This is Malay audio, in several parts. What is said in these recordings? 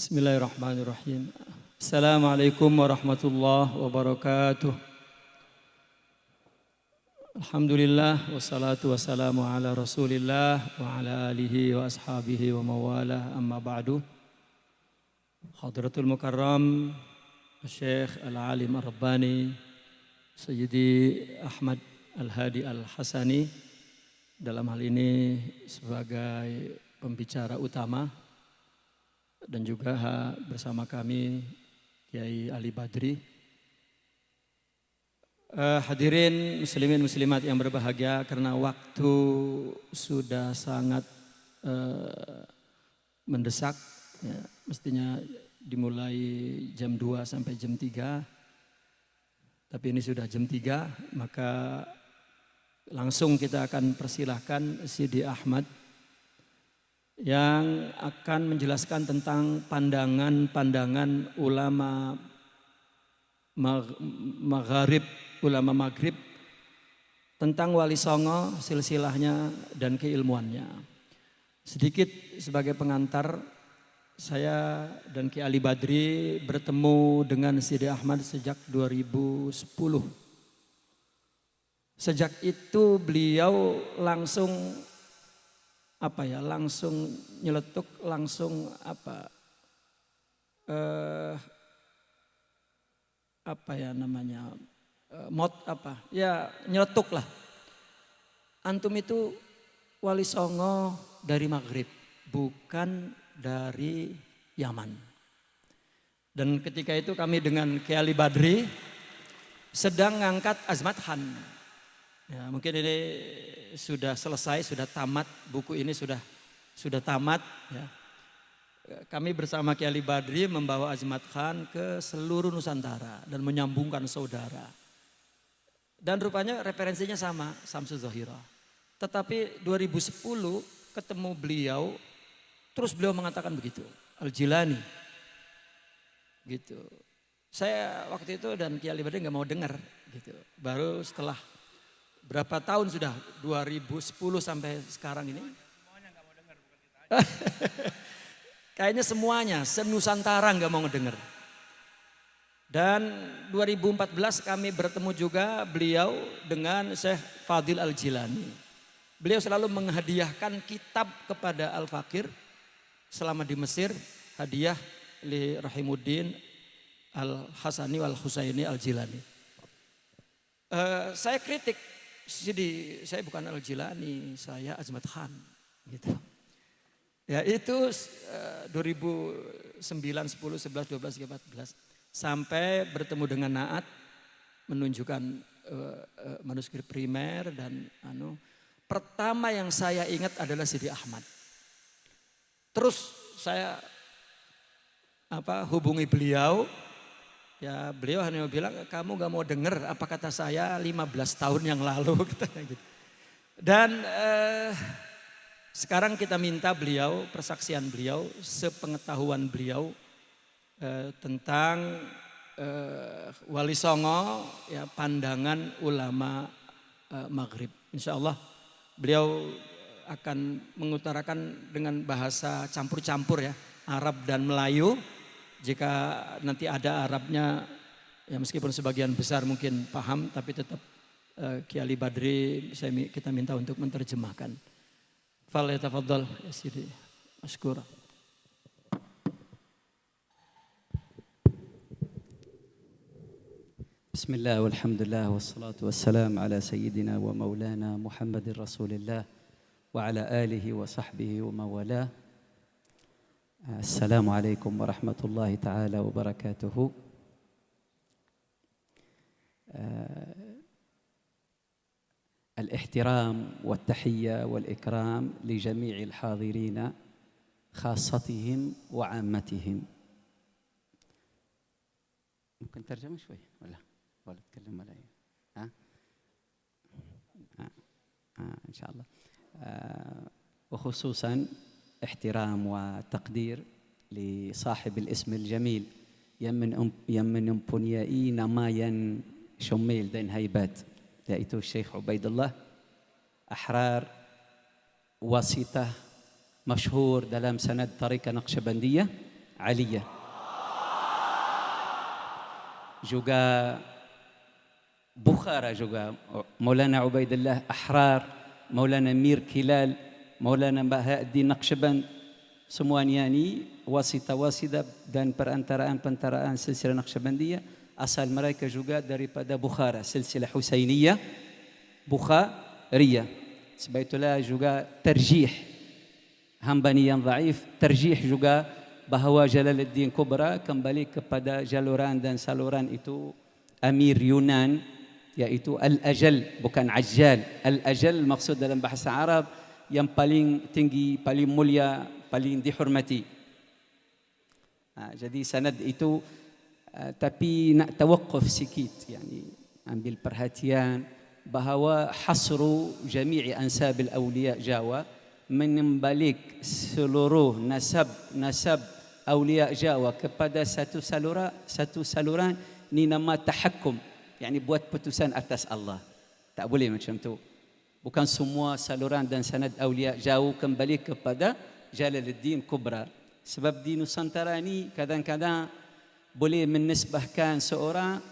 Bismillahirrahmanirrahim. Assalamualaikum warahmatullahi wabarakatuh. Alhamdulillah wassalatu wassalamu ala Rasulillah wa ala alihi wa ashabihi wa mawalah, amma ba'du. Hadratul Mukarram Syekh Al-Alim Ar-Rabbani Sayyidi Ahmad Al-Hadi Al-Hasani, dalam hal ini sebagai pembicara utama, dan juga bersama kami Kiai Ali Badri. Hadirin muslimin muslimat yang berbahagia, karena waktu sudah sangat mendesak ya, mestinya dimulai jam 2 sampai jam 3, tapi ini sudah jam 3, maka langsung kita akan persilahkan Sidi Ahmad yang akan menjelaskan tentang pandangan-pandangan ulama maghrib, tentang Wali Songo, silsilahnya dan keilmuannya. Sedikit sebagai pengantar, saya dan Ki Ali Badri bertemu dengan Sidi Ahmad sejak 2010. Sejak itu beliau langsung langsung nyeletuk, langsung nyeletuk lah. Antum itu Wali Songo dari Maghrib, bukan dari Yaman. Dan ketika itu kami dengan Kiai Ali Badri sedang ngangkat Azmat Khan. Ya, mungkin ini sudah selesai, sudah tamat, buku ini sudah tamat ya. Kami bersama Kiai Ali Badri membawa Azmat Khan ke seluruh Nusantara dan menyambungkan saudara. Dan rupanya referensinya sama, Samsul Zahira. Tetapi 2010 ketemu beliau, terus beliau mengatakan begitu, Al-Jilani. Gitu. Saya waktu itu dan Kiai Ali Badri nggak mau dengar gitu. Baru setelah berapa tahun sudah, 2010 sampai sekarang ini. Semuanya gak mau dengar, bukan kita aja. Kayaknya semuanya, se-Nusantara gak mau ngedenger. Dan 2014 kami bertemu juga beliau dengan Syekh Fadil Al-Jilani. Beliau selalu menghadiahkan kitab kepada Al-Fakir selama di Mesir, hadiah li Rahimuddin Al-Hasani wal-Husaini Al-Jilani. Saya kritik, Sidi, saya bukan Al-Jilani, saya Azmat Khan. Gitu. Ya itu 2009, 10, 11, 12, 14. Sampai bertemu dengan Naat, menunjukkan manuskrip primer dan pertama yang saya ingat adalah Sidi Ahmad. Terus saya hubungi beliau. Ya beliau hanya bilang, kamu gak mau denger apa kata saya 15 tahun yang lalu. Gitu. Dan sekarang kita minta beliau, persaksian beliau, sepengetahuan beliau tentang Wali Songo, ya, pandangan ulama Maghrib. Insya Allah beliau akan mengutarakan dengan bahasa campur-campur ya, Arab dan Melayu. Jika nanti ada Arabnya, ya meskipun sebagian besar mungkin paham, tapi tetap Kiai Ali Badri kita minta untuk menerjemahkan. Fal yatafaddal ya Sidi, masykur. Bismillah walhamdulillah wassalatu wassalam ala sayyidina wa maulana Muhammadin Rasulillah wa ala alihi wa sahbihi wa mawalah. Assalamualaikum warahmatullahi ta'ala wabarakatuh. الاحترام والتحية والإكرام لجميع الحاضرين خاصتهم وعامتهم. ممكن ترجمة شوي ولا تتكلم ولا إن شاء الله. وخصوصا احترام وتقدير لصاحب الاسم الجميل يمن امبونيائي نماين شميل دين هيبات، yaitu Syekh Ubaidullah Ahrar, wasitah masyhur dalam sanad Tariqah Naqsyabandiyah aliyah. Juga Bukhara juga Maulana Ubaidillah Ahrar, Maulana Mir Kilal, Maulana Bahauddin Naqsyaband, semuanya ini wasita-wasita dan perantaraan silsilah Naqsyabandiyah, asal mereka juga daripada Bukhara, silsilah Husainiyah Bukhariyah. Sebab itulah juga terjih hambani yang dhaif, terjih juga bahawa Jalaluddin Kubra kembali kepada jaluran dan saluran itu Amir Yunan, yaitu Al-Ajal, bukan Ajjal. Al-Ajal maksud dalam bahasa Arab yang paling tinggi, paling mulia, paling dihormati. Jadi sanad itu tapi nak tawakuf sikit, yani ambil perhatian bahawa hasru jami'i ansabil awliya Jawa, menembalik seluruh nasab awliya Jawa kepada satu saluran ni nama tahakkum, yani buat putusan atas Allah. Tak boleh macam tu. Bukan semua saluran dan sanad awliya Jawa kembali kepada Jalaluddin Kubra. Sebab di Nusantara ni kadang-kadang boleh menisbahkan seorang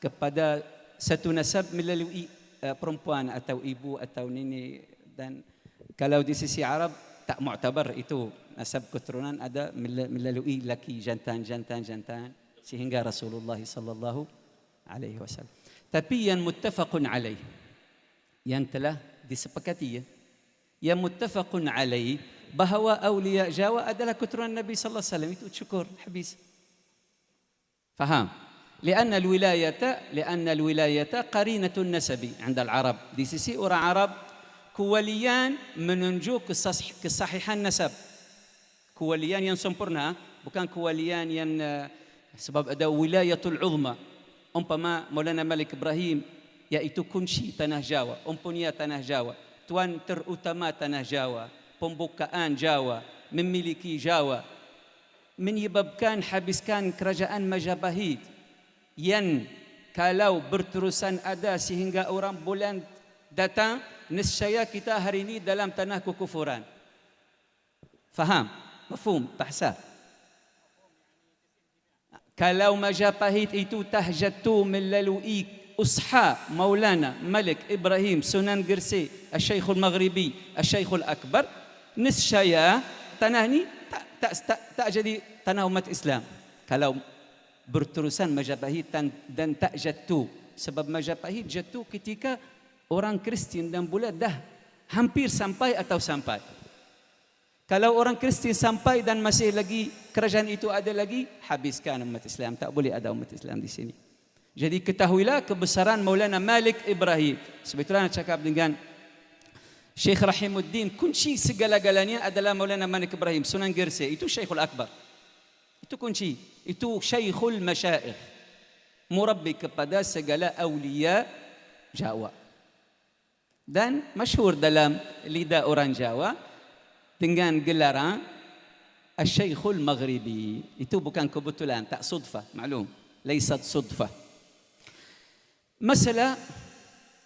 kepada satu nasab melalui perempuan atau ibu atau nenek, dan kalau di sisi Arab tak mu'tabar itu nasab keturunan, ada melalui laki jantan sehingga Rasulullah sallallahu alaihi wasallam. Tapi yang muttafaqun alaih, yang telah disepakati, yang muttafaqun alaih bahawa awliya Jawa adalah keturunan Nabi sallallahu alaihi wasallam, itu syukur habis. Faham? لأن الولاية قرينة النسب عند العرب. Di sisi orang Arab, kewalian menunjuk kesahihan nasab. Kewalian yang sempurna, bukan kewalian yang sebab ada wilayatul uzma. Umpama Maulana Malik Ibrahim, yaitu kunci tanah Jawa, empunya tanah Jawa, tuan terutama tanah Jawa, pembukaan Jawa, memiliki Jawa, menyebabkan habiskan kerajaan Majapahit yang kalau berterusan ada sehingga orang bulan datang, nescaya kita hari ini dalam tanah kekufuran. Faham? Mafhum? Bahasa. Kalau Majapahit itu tahjatu melalui usha Maulana Malik Ibrahim Sunan Gresik, Asy-Syekhul Maghribi, Asy-Syekhul Akbar, nescaya tanah ini tak jadi tanah umat Islam kalau berterusan Majapahit dan tak jatuh. Sebab Majapahit jatuh ketika orang Kristian dan Bulat dah hampir sampai atau sampai. Kalau orang Kristian sampai dan masih lagi kerajaan itu ada lagi, habiskan umat Islam. Tak boleh ada umat Islam di sini. Jadi ketahuilah kebesaran Maulana Malik Ibrahim. Sebetulnya nak cakap dengan Syekh Rahimuddin, kunci segala-galanya adalah Maulana Malik Ibrahim Sunan Gresik, itu Syekhul Akbar. Itu kunci, itu Syekhul Masyaikh, murabbi kepada segala awliya Jawa. Dan masyhur dalam lidah orang Jawa dengan gelaran Asy-Syekhul Maghribi. Itu bukan kebetulan, tak sudfah, maklum, laisat sudfah. Masalah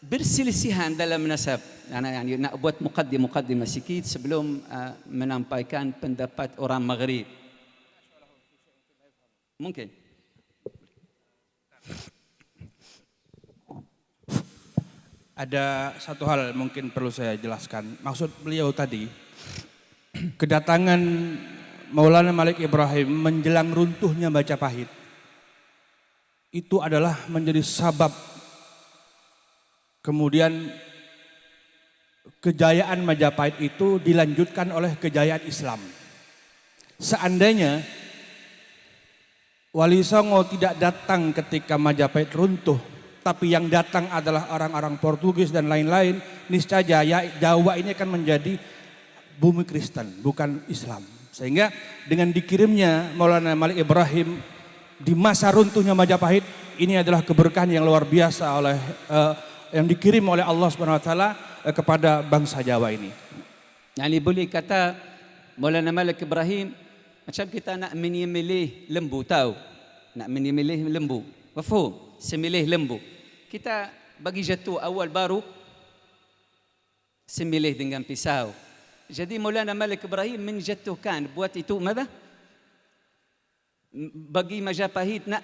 berselisihan dalam nasab. Yani nak buat muqaddimah sikit sebelum menampaikan pendapat orang Maghrib. Mungkin. Ada satu hal mungkin perlu saya jelaskan. Maksud beliau tadi, kedatangan Maulana Malik Ibrahim menjelang runtuhnya Majapahit itu adalah menjadi sabab kemudian kejayaan Majapahit itu dilanjutkan oleh kejayaan Islam. Seandainya Wali Songo tidak datang ketika Majapahit runtuh, tapi yang datang adalah orang-orang Portugis dan lain-lain, niscaya Jawa ini akan menjadi bumi Kristen, bukan Islam. Sehingga dengan dikirimnya Maulana Malik Ibrahim di masa runtuhnya Majapahit, ini adalah keberkahan yang luar biasa oleh yang dikirim oleh Allah SWT kepada bangsa Jawa ini. Yani boleh kata Maulana Malik Ibrahim macam kita nak menyembelih lembu, tahu? Nak menyembelih lembu. Mafhum? Sembelih lembu. Kita bagi jatuh awal baru sembelih dengan pisau. Jadi Maulana Malik Ibrahim menjatuhkan, buat itu apa? bagi Majapahit nak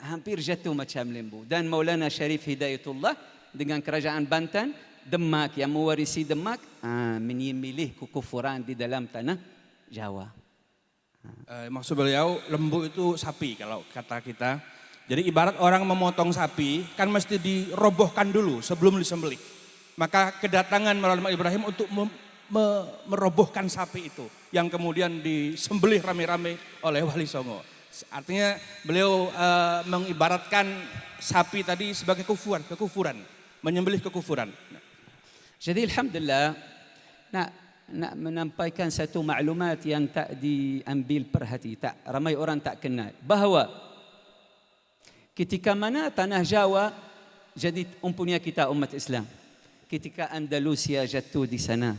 hampir jatuh macam lembu. Dan Maulana Syarif Hidayatullah dengan kerajaan Banten, Demak yang mewarisi Demak, memilih kekufuran di dalam tanah Jawa. Maksud beliau lembu itu sapi kalau kata kita. Jadi ibarat orang memotong sapi kan mesti dirobohkan dulu sebelum disembelih. Maka kedatangan Maulana Ibrahim untuk merobohkan sapi itu yang kemudian disembelih rame-rame oleh Wali Songo. Artinya beliau mengibaratkan sapi tadi sebagai kekufuran, menyembelih kekufuran. Jadi alhamdulillah nak menampaikan satu maklumat yang tak diambil perhati, tak ramai orang tak kenal, bahawa ketika mana tanah Jawa jadi umpunya kita umat Islam, ketika Andalusia jatuh di sana,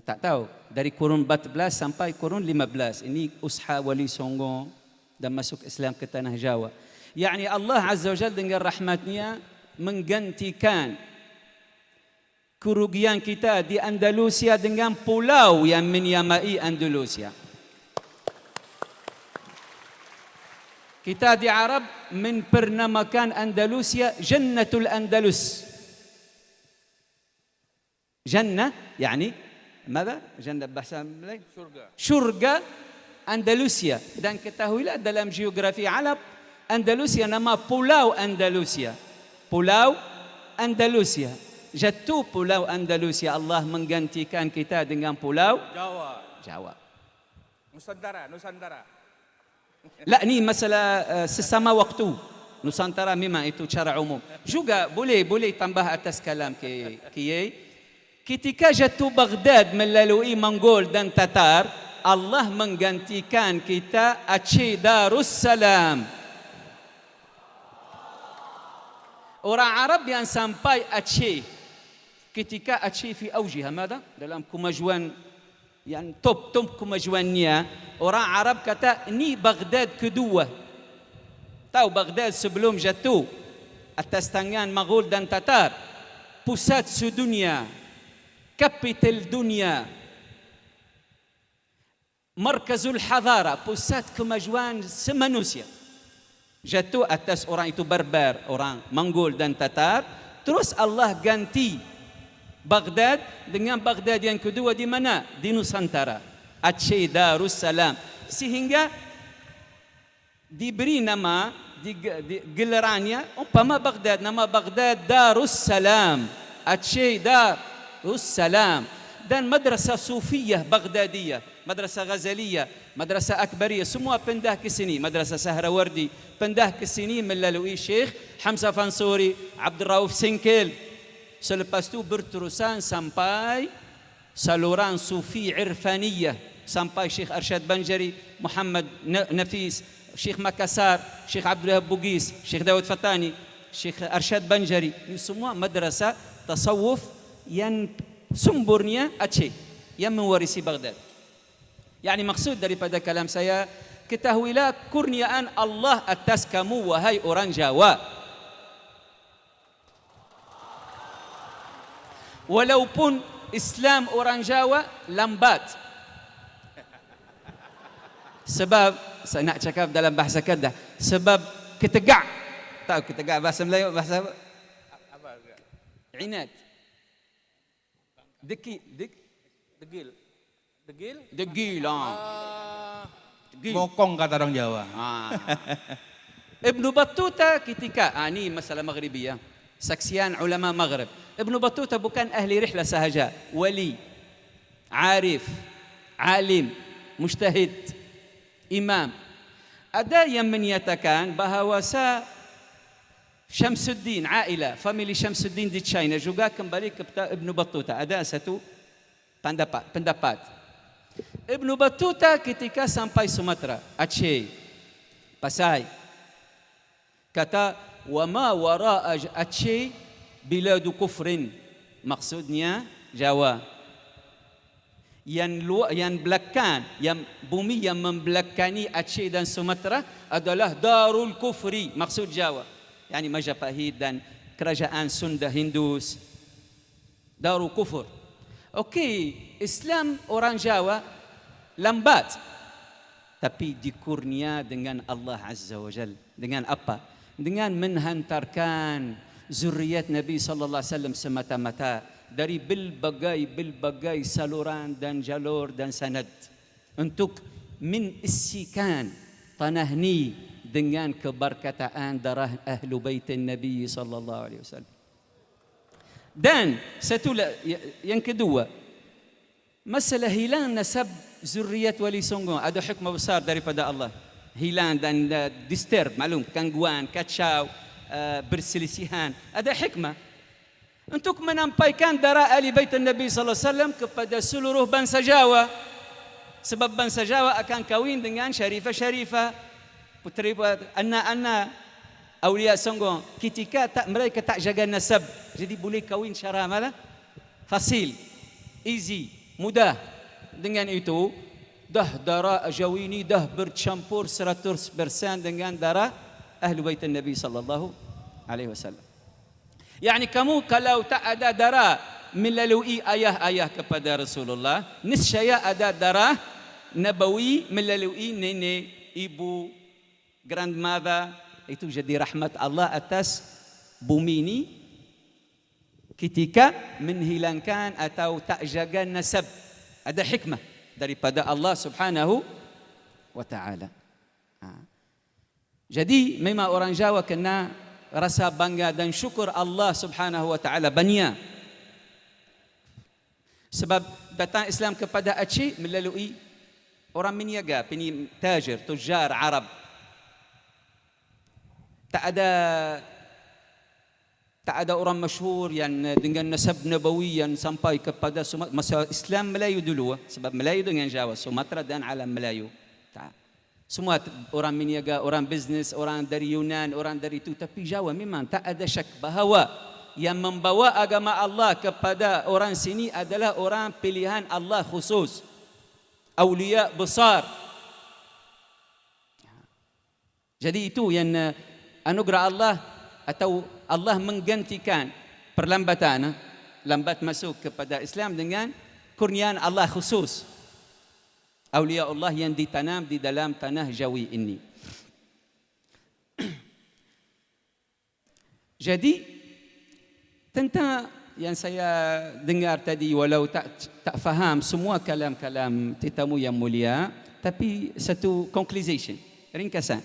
tak tahu dari kurun 14 sampai kurun 15 ini usaha Wali Songo dan masuk Islam ke tanah Jawa. Yani Allah Azza wa Jalla dengan rahmatnya menggantikan kerugian kita di Andalusia dengan pulau yang menyamai Andalusia. Kita di Arab mempernamakan Andalusia Jannatul Andalus. Jannah yani ماذا؟ جنة bahasa Melayu? Syurga Andalusia. Dan ketahuilah dalam geografi Arab, Andalusia nama Pulau Andalusia. Pulau Andalusia. Jatuh Pulau Andalusia, Allah menggantikan kita dengan Pulau Jawa. Nusantara. La, ni masalah sesama waktu. Nusantara memang itu cara umum. Juga boleh tambah atas kalam Kiai. Ketika jatuh Baghdad melalui Mongol dan Tatar, Allah menggantikan kita Aceh Darussalam. Orang Arab yang sampai Aceh, ketika Aceh fi aujiha, mada? Dalam kemajuan yang top kemajuannya, orang Arab kata ini Baghdad kedua. Tahu Baghdad sebelum jatuh atas tangan Mongol dan Tatar, pusat sedunia, kapital dunia, markazul hadara, pusat kemajuan semanusia, jatuh atas orang itu barbar, orang Mongol dan Tatar. Terus Allah ganti Baghdad dengan Baghdad yang kedua di mana? Di Nusantara, Aceh Darussalam. Sehingga diberi nama di gelarannya umpama Baghdad, nama Baghdad Darussalam, Aceh Darussalam. Dan madrasah Sufiyah Baghdadiyah, madrasah Ghazaliyah, madrasah Akbariyah, semua pindah ke sini. Madrasah Sahrawardi pindah ke sini melalui Syekh Hamzah Fansuri, Abdul Rauf Sinkel. Selepas itu berterusan sampai saluran Sufi Irfaniyah, sampai Syekh Arsyad Banjari, Muhammad Nafis, Syekh Makassar, Syekh Abdullah Bugis, Syekh Dawud Fatani, Syekh Arsyad Banjari. Ini semua madrasah tasawuf yang sumbernya Aceh, yang mewarisi Baghdad. Yani maksud daripada kalam saya, ketahuilah kurniaan Allah atas kamu wahai orang Jawa. Walaupun Islam orang Jawa lambat. Sebab saya nak cakap dalam bahasa Kedah, sebab ketegak. Tahu ketegak bahasa Melayu, bahasa apa? Inat. Degil. Mokong kata orang Jawa. Ibnu Battuta ketika ini masalah Maghribiyah, saksian ulama Maghrib. Ibnu Battuta bukan ahli rihlah sahaja, wali, arif, alim, mujtahid, imam. Ada yang menyatakan bahawa Syamsuddin, Ailah, family Syamsuddin di China juga kembali kepada Ibnu Battuta. Ada satu pendapat. Ibnu Battuta ketika sampai Sumatera, Aceh, Pasai, kata, wa ma wara'a Aceh biladu kufrin. Maksudnya Jawa. Yang belakang, yang bumi yang membelakangi Aceh dan Sumatera adalah Darul Kufri, maksud Jawa. Yani Majapahit dan kerajaan Sunda Hindus, Darul Kufur. Okey, Islam orang Jawa lambat. tapi dikurnia dengan Allah Azza wa Jal. Dengan apa? Dengan menghantarkan zuriat Nabi sallallahu alaihi wasallam semata-mata dari berbagai saluran dan jalur dan sanad untuk menisikan tanah ni dengan keberkataan darah ahlu bait Nabi sallallahu alaihi wasallam. Dan satu yang kedua, masalah hilang nasab zuriat Wali Songo ada hikmah besar daripada Allah. Hilang dan disturb, maklum, gangguan, kacau, berselisihan, ada hikmah untuk menampaikan darah ahli bait Nabi sallallahu alaihi wasallam kepada seluruh bangsa Jawa. Sebab bangsa Jawa akan kahwin dengan syarifah-syarifah, puteri anak-anak Aulia Songo. Ketika mereka tak jaga nasab, jadi boleh kahwin secara mana? Fasil, easy, mudah. Dengan itu, dah darah Jawi ini dah bercampur 100% dengan darah ahli bait Nabi sallallahu alaihi wasallam. Yani kamu kalau tak ada darah melalui ayah-ayah kepada Rasulullah, niscaya ada darah nabawi melalui nenek, ibu, grandmother. Itu jadi rahmat Allah atas bumi ini ketika menghilangkan atau tak jaga nasab. Ada hikmah daripada Allah Subhanahu wa taala. Jadi memang orang Jawa kena rasa bangga dan syukur Allah Subhanahu wa taala banyak. Sebab datang Islam kepada Aceh melalui orang meniaga, tajir, tujar Arab. Tak ada orang masyhur yang dengan nasab nabawi yang sampai kepada masa Islam Melayu dulu, sebab Melayu dengan Jawa, Sumatera dan alam Melayu. Semua orang meniaga, orang bisnes, orang dari Yunan, orang dari itu. Tapi Jawa memang tak ada syak bahawa yang membawa agama Allah kepada orang sini adalah orang pilihan Allah khusus, awliya besar. Jadi itu yang anugerah Allah, atau Allah menggantikan perlambatan, lambat masuk kepada Islam dengan kurniaan Allah khusus, awliya Allah yang ditanam di dalam tanah Jawi ini. Jadi tentang yang saya dengar tadi, walau tak faham semua kalam-kalam tetamu yang mulia, tapi satu conclusion, ringkasan,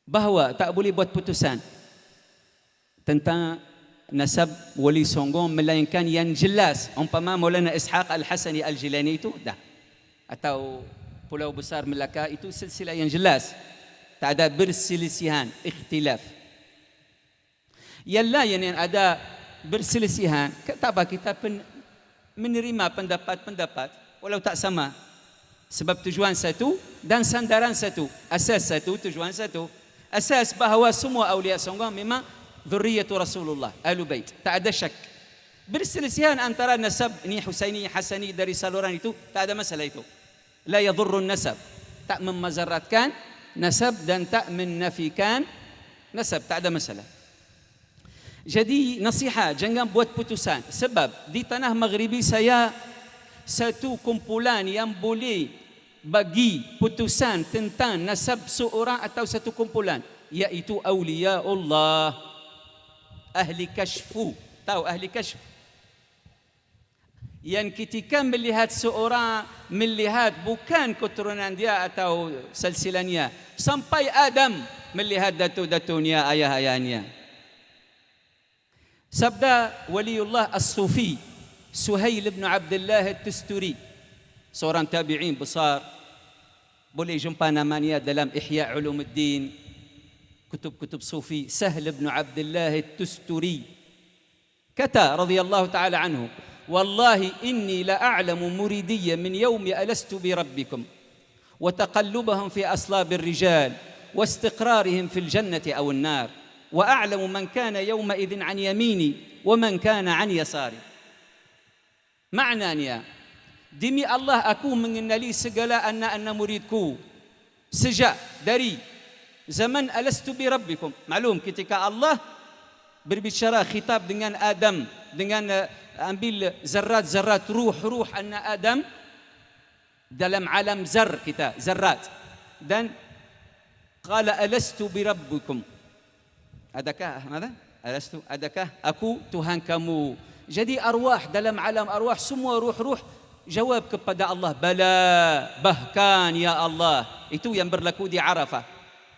bahawa tak boleh buat putusan tentang nasab Wali Songo melainkan yang jelas. Umpama Maulana Ishaq Al-Hasani Al-Jilani itu dah, atau Pulau Besar Melaka itu silsilah yang jelas, tak ada berselisihan, ikhtilaf. Yang lain yang ada berselisihan, tak apa, kita menerima pendapat-pendapat walau tak sama, sebab tujuan satu dan sandaran satu, asas satu, tujuan satu. Asas bahawa semua awliya Songo memang dzurriyyatu Rasulullah, ahlu bait, tak ada syak. Berselisihan antara nasab ini Husaini, Hasani dari saluran itu, tak ada masalah itu. La yadhurrun nasab, tak memazaratkan nasab dan tak menafikan nasab, tak ada masalah. Jadi nasihat, jangan buat putusan. Sebab di tanah Maghribi saya satu kumpulan yang boleh bagi putusan tentang nasab seorang atau satu kumpulan, iaitu awliya Allah, ahli kashfu. Tahu ahli kashf? Yang ketika melihat seorang, melihat bukan keturunan dia atau silsilahnya, sampai Adam melihat datu-datunya, ayah-ayahnya. Sabda Waliullah As-Sufi Suhail bin Abdullah At-Tusturi, seorang tabi'in besar, boleh jumpa namanya dalam Ihya Ulumuddin, kutub-kutub sufi. Sahl bin Abdullah At-Tusturi kata radhiyallahu ta'ala anhu, wallahi inni la a'lamu muridiyya min yawmi alastu bi rabbikum wa taqallubahum fi aslab ar-rijal wa istiqrarihim fi al-jannati aw an-nar wa a'lamu man kana yawma idhin an yamini wa man kana an yasari. Maknanya, demi Allah aku mengenali segala anak-anak muridku sejak dari zaman alastu bi rabbikum. Maklum ketika Allah berbicara khitab dengan Adam, dengan ambil zarrat-zarrat ruh anak Adam, dalam alam zar kita, zarrat. Dan qala alastu birabbikum, adakah mana? Alastu, adakah aku Tuhan kamu? Jadi arwah, dalam alam arwah semua ruh-ruh jawab kepada Allah, bala, bahkan ya Allah. Itu yang berlaku di Arafah.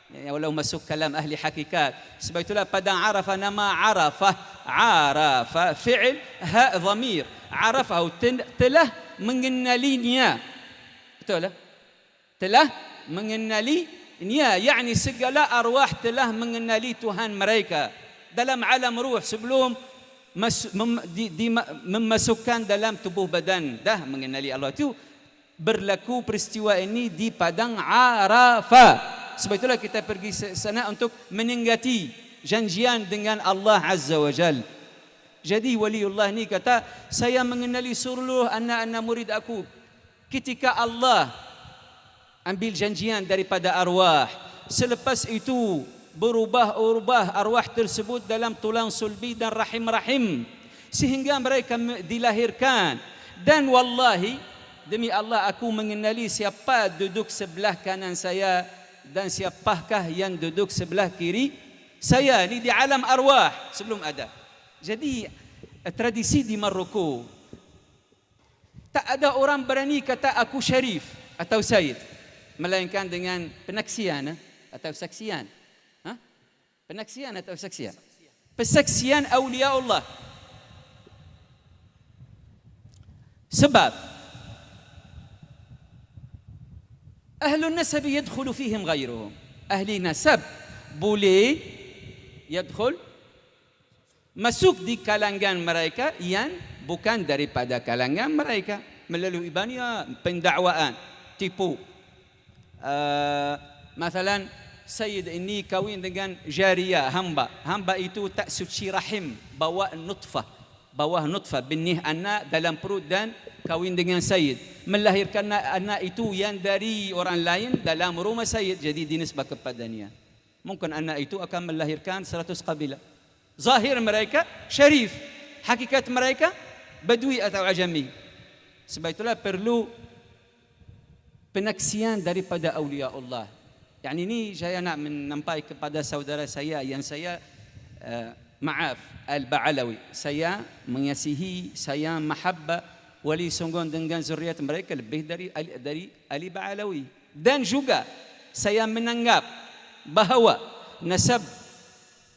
Ya, walau masuk kalam ahli hakikat. Sebab itulah pada Arafah nama Arafah. Arafah fi'il ha dhamir. Arafah telah mengenalinya. Betul lah? Telah mengenalinya, yakni segala arwah telah mengenali Tuhan mereka dalam alam ruh sebelum memasukkan dalam tubuh badan, dah mengenali Allah. Itu berlaku peristiwa ini di padang Arafah. Sebab itulah kita pergi sana untuk menenggati janjian dengan Allah Azza wa Jal. Jadi waliullah ni kata, saya mengenali seluruh anak-anak murid aku ketika Allah ambil janjian daripada arwah. Selepas itu berubah-ubah arwah tersebut dalam tulang sulbi dan rahim-rahim sehingga mereka dilahirkan. Dan wallahi, demi Allah, aku mengenali siapa duduk sebelah kanan saya dan siapakah yang duduk sebelah kiri saya. Ini di alam arwah sebelum ada. Jadi tradisi di Maroko, tak ada orang berani kata aku syarif atau sayyid, melainkan dengan penaksian atau saksian. Penaksian atau saksian? Persaksian awliya Allah. Sebab ahlun nasab yadkhulu fihim ghairuhum. Ahli nasab boleh yadkhul, masuk di kalangan mereka yang bukan daripada kalangan mereka melalui banyak pendakwaan tipu. Masalan, Sayyid ini kahwin dengan jariyah, hamba. Hamba itu tak suci rahim, bawa nutfah benih anak dalam perut dan kahwin dengan Sayyid. Melahirkan anak itu yang dari orang lain dalam rumah Sayyid, jadi dinisbah kepadanya. Mungkin anak itu akan melahirkan 100 kabilah. Zahir mereka syarif, hakikat mereka badui atau ajami. Sebab itulah perlu penaksian daripada awliya Allah. Yang ini saya nak menampai kepada saudara saya yang saya maaf, Al-Ba'alawi. Saya mengasihi, saya mahabbah Wali Songon dengan zuriat mereka lebih dari Ali Ba'alawi. Dan juga saya menanggap bahawa nasab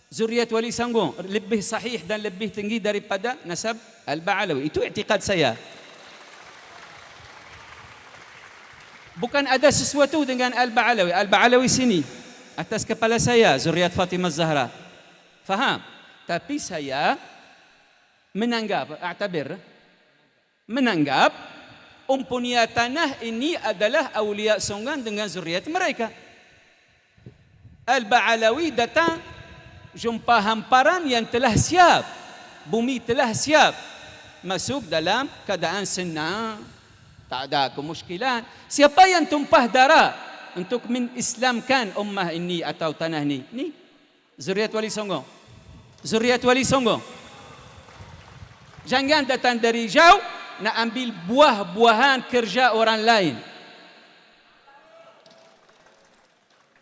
zuriat Wali Songon lebih sahih dan lebih tinggi daripada nasab Al-Ba'alawi. Itu i'tiqad saya. Bukan ada sesuatu dengan Al-Ba'alawi. Al-Ba'alawi sini atas kepala saya, zuriat Fatimah Zahra. Faham? Tapi saya menanggap, menanggap umpunia tanah ini adalah awliya Songan dengan zuriat mereka. Al-Ba'alawi datang jumpa hamparan yang telah siap. Bumi telah siap masuk dalam keadaan senang. Tak ada kemusykilan. Siapa yang tumpah darah untuk mengislamkan ummah ini atau tanah ini? Ni zuriat Wali Songo. Zuriat Wali Songo. Jangan datang dari jauh nak ambil buah-buahan kerja orang lain.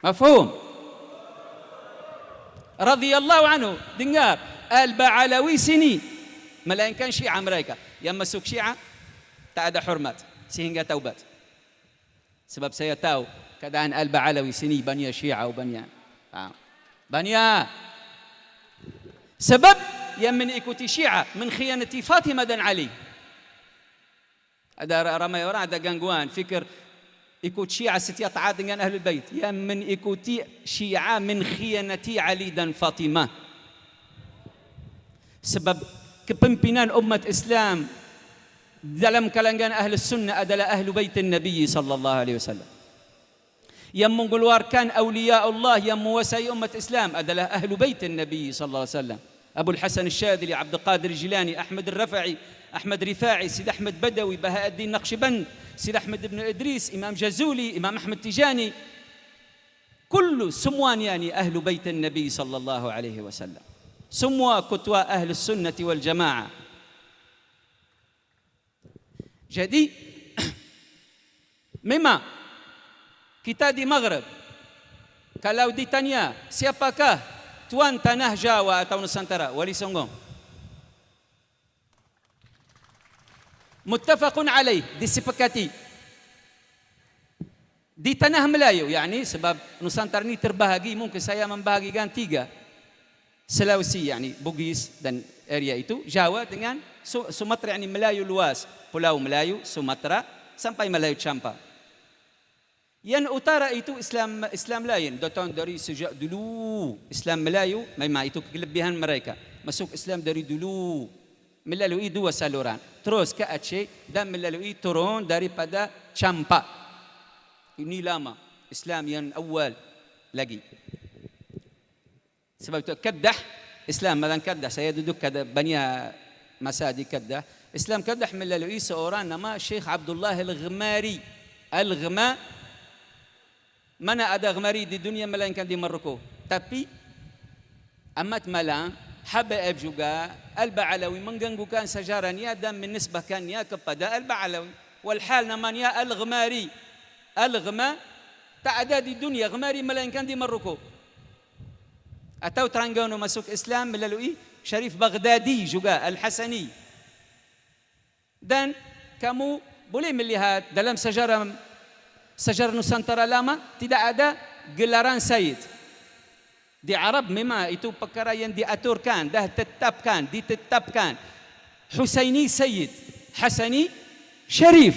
Mafhum? Radhiyallahu anhu. Dengar, Al-Ba'alawi sini melainkan Syiah mereka. Yang masuk Syiah tak ada hormat sehingga taubat. Sebab saya tahu keadaan Al-Ba'alawi sini banyak Syiah atau banyak. Banyak. Sebab yang mengikuti Syiah mengkhianati Fatimah dan Ali. Ada ramai orang ada gangguan fikir ikut Syiah setia taat dengan Ahlul Bait. Yang mengikuti Syiah mengkhianati Ali dan Fatimah. Sebab kepimpinan umat Islam dalam kalangan ahli sunnah adalah ahlu baitin Nabi sallallahu alaihi wasallam. Yang mengeluarkan awliya Allah yang menguasai umat Islam adalah ahlu baitin Nabi sallallahu alaihi wasallam. Abu Hasan Al-Syadili, Abdul Qadir Jilani, Ahmad Al-Rafa'i, Ahmad Rifa'i, Sid Ahmad Badawi, Bahauddin Naqshband, Sid Ahmad Ibn Idris, Imam Jazuli, Imam Ahmad Tijani. Kullu semuanya ni ahlu baitin Nabi sallallahu alaihi wasallam. Semua ketua ahli sunnati wal jamaah. Jadi Memang kita di Maghrib, kalau ditanya siapakah tuan tanah Jawa atau Nusantara, Wali Songo. Muttafaqun alaih, disepakati. Di tanah Melayu, yakni sebab Nusantara ini terbahagi, mungkin saya membahagikan 3. Sulawesi, yakni Bugis dan area itu, Jawa dengan Sumatera, yakni Melayu luas, Pulau Melayu, Sumatera sampai Melayu Champa. Yang utara itu Islam lain, datang dari sejak dulu. Islam Melayu memang itu kelebihan mereka. Masuk Islam dari dulu, melalui 2 saluran, terus ke Aceh dan melalui turun daripada Champa. Ini lama, Islam yang awal lagi. Sebab itu Kedah, Islam malang Kedah, saya duduk pada Bania masa di Kedah. Islam Kedah melalui seorang nama Syekh Abdullah Al-Ghmari. Al-Ghma, mana ada Ghmari di dunia melainkan di Maroko. Tapi amat malang, habaib juga, Al-Ba'alawi mengganggukan sejarahnya dan menisbahkannya kepada Al-Ba'alawi. Walhal namanya Al-Ghmari. Al-Ghma tak ada di dunia Ghmari melainkan di Maroko. Atau Terengganu masuk Islam melalui Syarif Baghdadi juga, Al-Hasani. Dan kamu boleh melihat dalam sejarah Nusantara lama tidak ada gelaran Sayyid. Di Arab memang itu perkara yang diaturkan, dah ditetapkan. Husaini Sayyid, Hasani Syarif.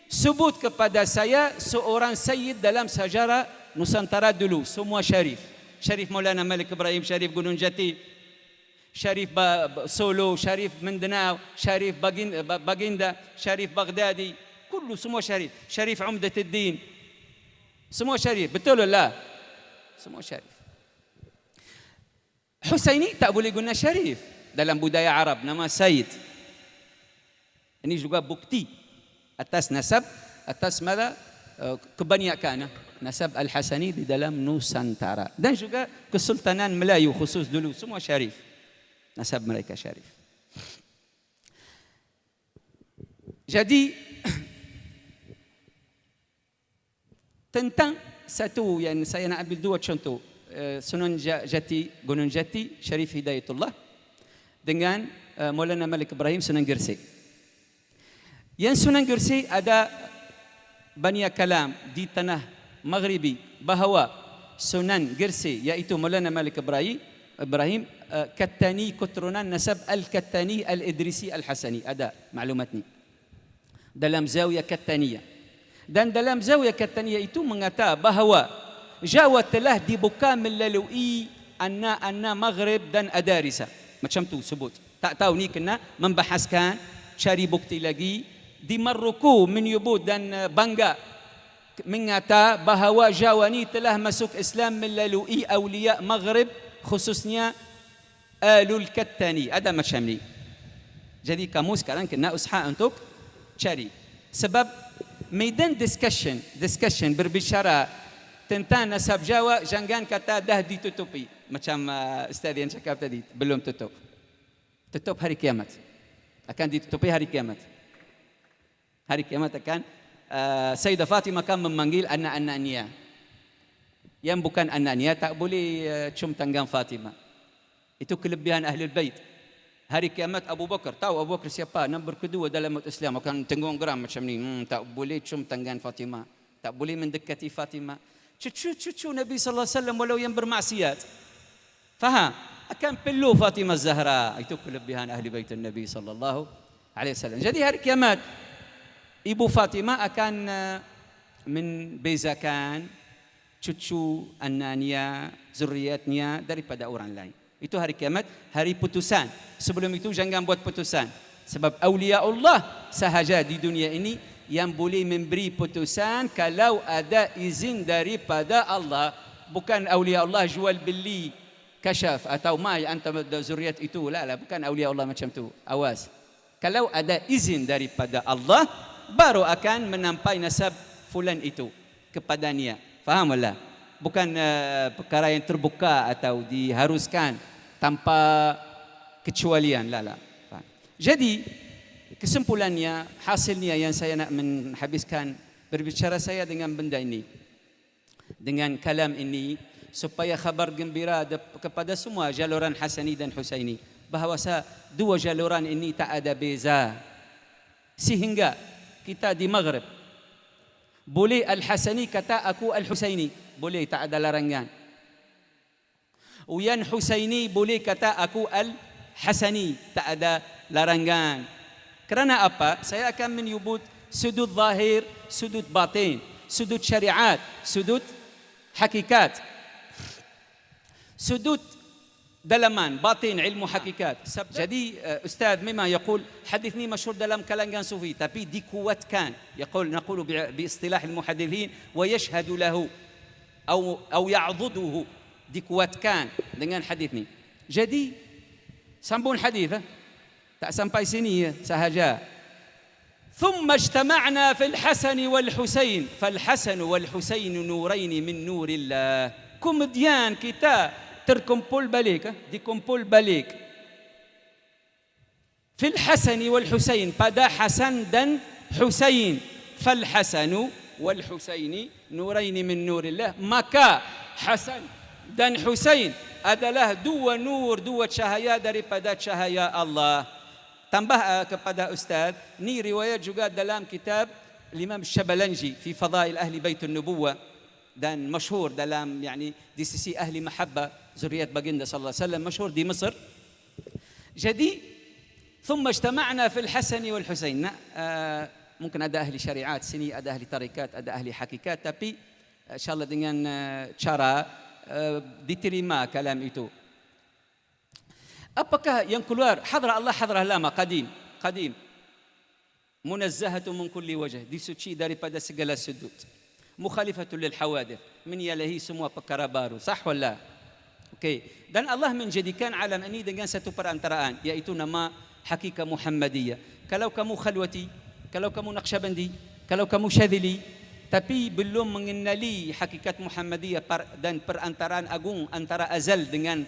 Sebut kepada saya seorang Sayyid dalam sejarah Nusantara dulu, semua Syarif. Syarif Maulana Malik Ibrahim, Syarif Gunung Jati, Syarif Solo, Syarif Mindanao, Syarif Baginda, Syarif Baghdadi, kullu semua Syarif. Syarif Umdatuddin, semua Syarif, betul lah? Semua Syarif. Husaini tak boleh guna Syarif dalam budaya Arab, nama Sayyid. Ini juga bukti atas nasab, atas mala kebanyakan nasab Al-Hasani di dalam Nusantara. Dan juga Kesultanan Melayu khusus dulu, semua Syarif. Nasab mereka Syarif. Jadi tentang satu yang saya nak ambil 2 contoh, Sunan Jati, Gunung Jati, Syarif Hidayatullah dengan Maulana Malik Ibrahim Sunan Gresik. Yang Sunan Gresik ada banyak kalam di tanah Maghribi bahawa Sunan Gresik iaitu Maulana Malik Ibrahim Kattani, keturunan nasab Al-Kattani Al-Idrisi Al-Hasani. Ada maklumat ni dalam Zawiyah Kattaniyah. Dan dalam Zawiyah Kattaniyah itu mengata bahawa Jawa telah dibuka melalui anak-anak Maghrib dan Adarisa. Macam tu sebut. Tak tahu ni kena membahaskan, cari bukti lagi. Di Maroko menyebut dan bangga mengata bahawa Jawa ni telah masuk Islam melalui awliya Maghrib, khususnya Alul Kattani. Ada macam ni. Jadi kamu sekarang kena usaha untuk cari. Sebab medan discussion berbicara tentang nasab Jawa, jangan kata dah ditutupi. Macam Ustaz yang cakap tadi, belum tutup. Tutup hari kiamat. Akan ditutupi hari kiamat. Hari kiamat akan Sayyidah Fatimah akan memanggil anak-anaknya. Yang bukan anaknya tak boleh cium tangan Fatimah. Itu kelebihan Ahlul Bait. Hari kiamat Abu Bakar, tahu Abu Bakar siapa? Nombor kedua dalam umat Islam, akan tengok geram macam ni. Tak boleh cium tangan Fatimah. Tak boleh mendekati Fatimah. Cucu Nabi sallallahu alaihi wasallam walau yang bermaksiat. Faham? Akan perlu Fatimah Zahra. Itu kelebihan ahli bait Nabi sallallahu alaihi wasallam. Jadi hari kiamat Ibu Fatimah akan membezakan cucu anaknya, zuriatnya daripada orang lain. Itu hari kiamat, hari putusan. Sebelum itu jangan buat putusan. Sebab awliya Allah sahaja di dunia ini yang boleh memberi putusan kalau ada izin daripada Allah. Bukan awliya Allah jual beli kasyaf atau ma yang antara zuriat itu. Lah, bukan awliya Allah macam tu. Awas. Kalau ada izin daripada Allah, baru akan menampai nasab fulan itu kepadanya. Faham tak? Bukan perkara yang terbuka atau diharuskan tanpa kecualian. Lah. Jadi kesimpulannya, hasilnya yang saya nak menghabiskan berbicara saya dengan benda ini, dengan kalam ini, supaya kabar gembira kepada semua jaluran Hasani dan Husaini bahawa dua jaluran ini tak ada beza. Sehingga kita di Maghrib boleh Al-Hasani kata aku Al-Husaini, boleh, tak ada larangan. Uyan Husaini boleh kata aku Al-Hasani, tak ada larangan. Kerana apa? Saya akan menyebut sudut zahir, sudut batin, sudut syariat, sudut hakikat, sudut dalaman, batin, ilmu hakikat. Jadi Ustaz memang yaqul hadis ni masyhur dalam kalangan sufi, tapi dikuatkan. Naqulu biistilah al-muhaddithin wa yashhadu lahu atau ya'dhuduhu, dikuatkan dengan hadis ni. Jadi sambung hadis, tak sampai sini sahaja. ثم اجتمعنا في الحسن والحسين فالحسن والحسين نورين من نور الله. Kemudian kita terkumpul balik, dikumpul balik fil Hasani wal Husain, pada Hasan dan Husain. Fal Hasanu wal Husaini nuraini min nurillah, maka Hasan dan Husain adalah dua nur, dua cahaya daripada cahaya Allah. Tambah kepada Ustaz, ni riwayat juga dalam kitab Imam Syabalanji fi Fadail Ahli Baitun Nubuwah, dan masyhur dalam di sisi ahli mahabbah zuriat baginda sallallahu alaihi wasallam, masyhur di Mesir. Jadi ثم اجتمعنا في الحسن والحسين. Mungkin ada ahli syariat sini, ada ahli tarikat, ada ahli hakikat, tapi insyaallah dengan cara diterima kalam itu. Apakah yang keluar? Hadrah Allah, hadrah lama, qadim, munazzahatu min kulli wajh, disuci daripada segala sudut, mukhalifatul lil hawadith, menyalahi semua perkara baru. Sah wala? Okey. Dan Allah menjadikan alam ini dengan satu perantaraan, iaitu nama Hakikah Muhammadiyah. Kalau kamu khalwati, kalau kamu naqsyabandi, kalau kamu syadhili, tapi belum mengenali hakikat Muhammadiyah dan perantaraan agung antara azal dengan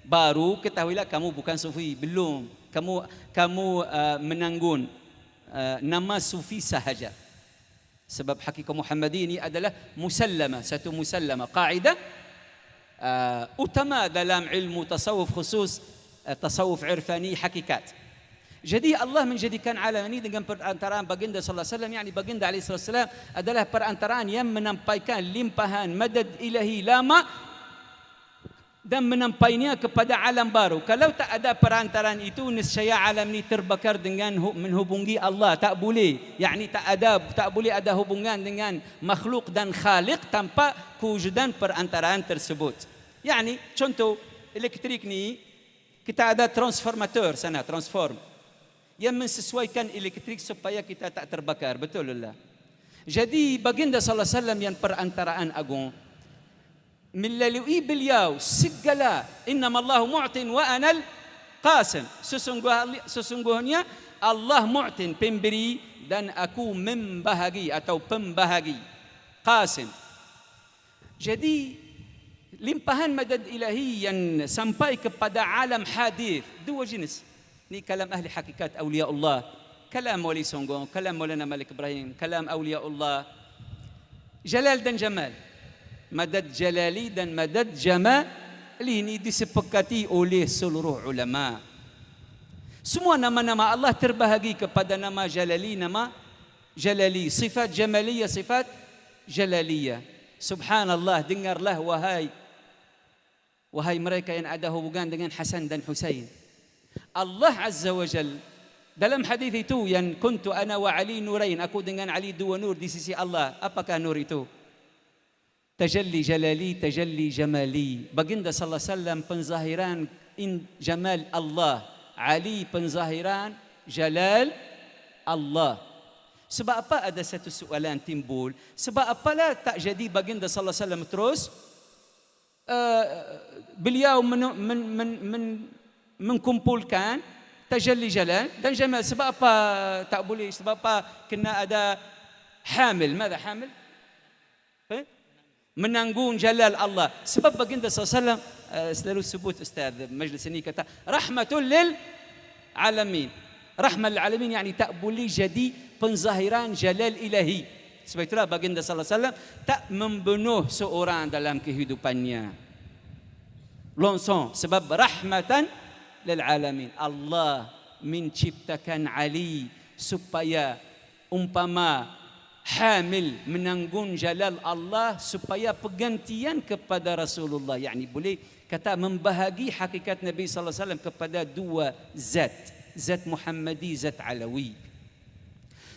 baru, ketahuilah kamu bukan sufi, belum. Kamu menanggung nama sufi sahaja. Sebab Hakikah Muhammadiyah ini adalah musallama, satu musallama, kaidah utama dalam ilmu tasawuf, khusus tasawuf irfani hakikat. Jadi Allah menjadikan alam ini dengan perantaraan baginda sallallahu alaihi wasallam, baginda alaihi wasallam adalah perantaraan yang menampaikan limpahan madad ilahi lama dan menampainya kepada alam baru. Kalau tak ada perantaraan itu, nescaya alam ini terbakar dengan menghubungi Allah. Tak boleh. Tak boleh ada hubungan dengan makhluk dan khaliq tanpa kewujudan perantaraan tersebut. Contoh elektrik ni, kita ada transformator sana, transform, yang mensesuaikan elektrik supaya kita tak terbakar. Betul lah. Jadi baginda sallallahu alaihi wasallam yang perantaraan agung, melalui beliau segala, innamallahu mu'tin wa anal qasim, sesungguhnya Allah mu'tin, pemberi, dan aku membahagi atau pembahagi, qasim. Jadi limpahan madad ilahi yang sampai kepada alam hadith, dua jenis. Ini kalam ahli hakikat awliya Allah, kalam Wali Songo, kalam Maulana Malik Ibrahim, kalam awliya Allah, jalal dan jamal. Madad jalali dan madad jamali ini disepakati oleh seluruh ulama. Semua nama-nama Allah terbahagi kepada nama jalali, nama jalali, sifat jamaliyah, sifat jalaliyah. Subhanallah, dengarlah wahai mereka yang ada hubungan dengan Hasan dan Husain. Allah Azza wa Jal dalam hadis itu, yang kuntu ana wa Ali nurain, aku dengan Ali dua nur di sisi Allah. Apakah nur itu? Tajalli jalali, tajalli jamali. Baginda sallallahu alaihi wasallam penzahiran jamal Allah, Ali penzahiran jalal Allah. Sebab apa ada satu soalan timbul? Sebab apalah tak jadi baginda sallallahu alaihi wasallam terus beliau mengkumpulkan tajalli jalal dan jamal? Sebab apa tak boleh? Sebab apa kena ada hamil? Mada hamil? Menanggung jalal Allah. Sebab baginda SAW selalu sebut, Ustaz, majlis ini kata rahmatul lil alamin. Rahmat lil alamin, tak boleh jadi penzahiran jalal ilahi Sebab itulah baginda sallallahu alaihi wasallam tak membunuh seorang dalam kehidupannya. Langsung sebab rahmatan lil alamin. Allah menciptakan Ali supaya umpama hamil menanggung jalal Allah supaya pergantian kepada Rasulullah. Yani boleh kata membahagi hakikat Nabi sallallahu alaihi wasallam kepada dua zat, zat Muhammadi, zat Alawi.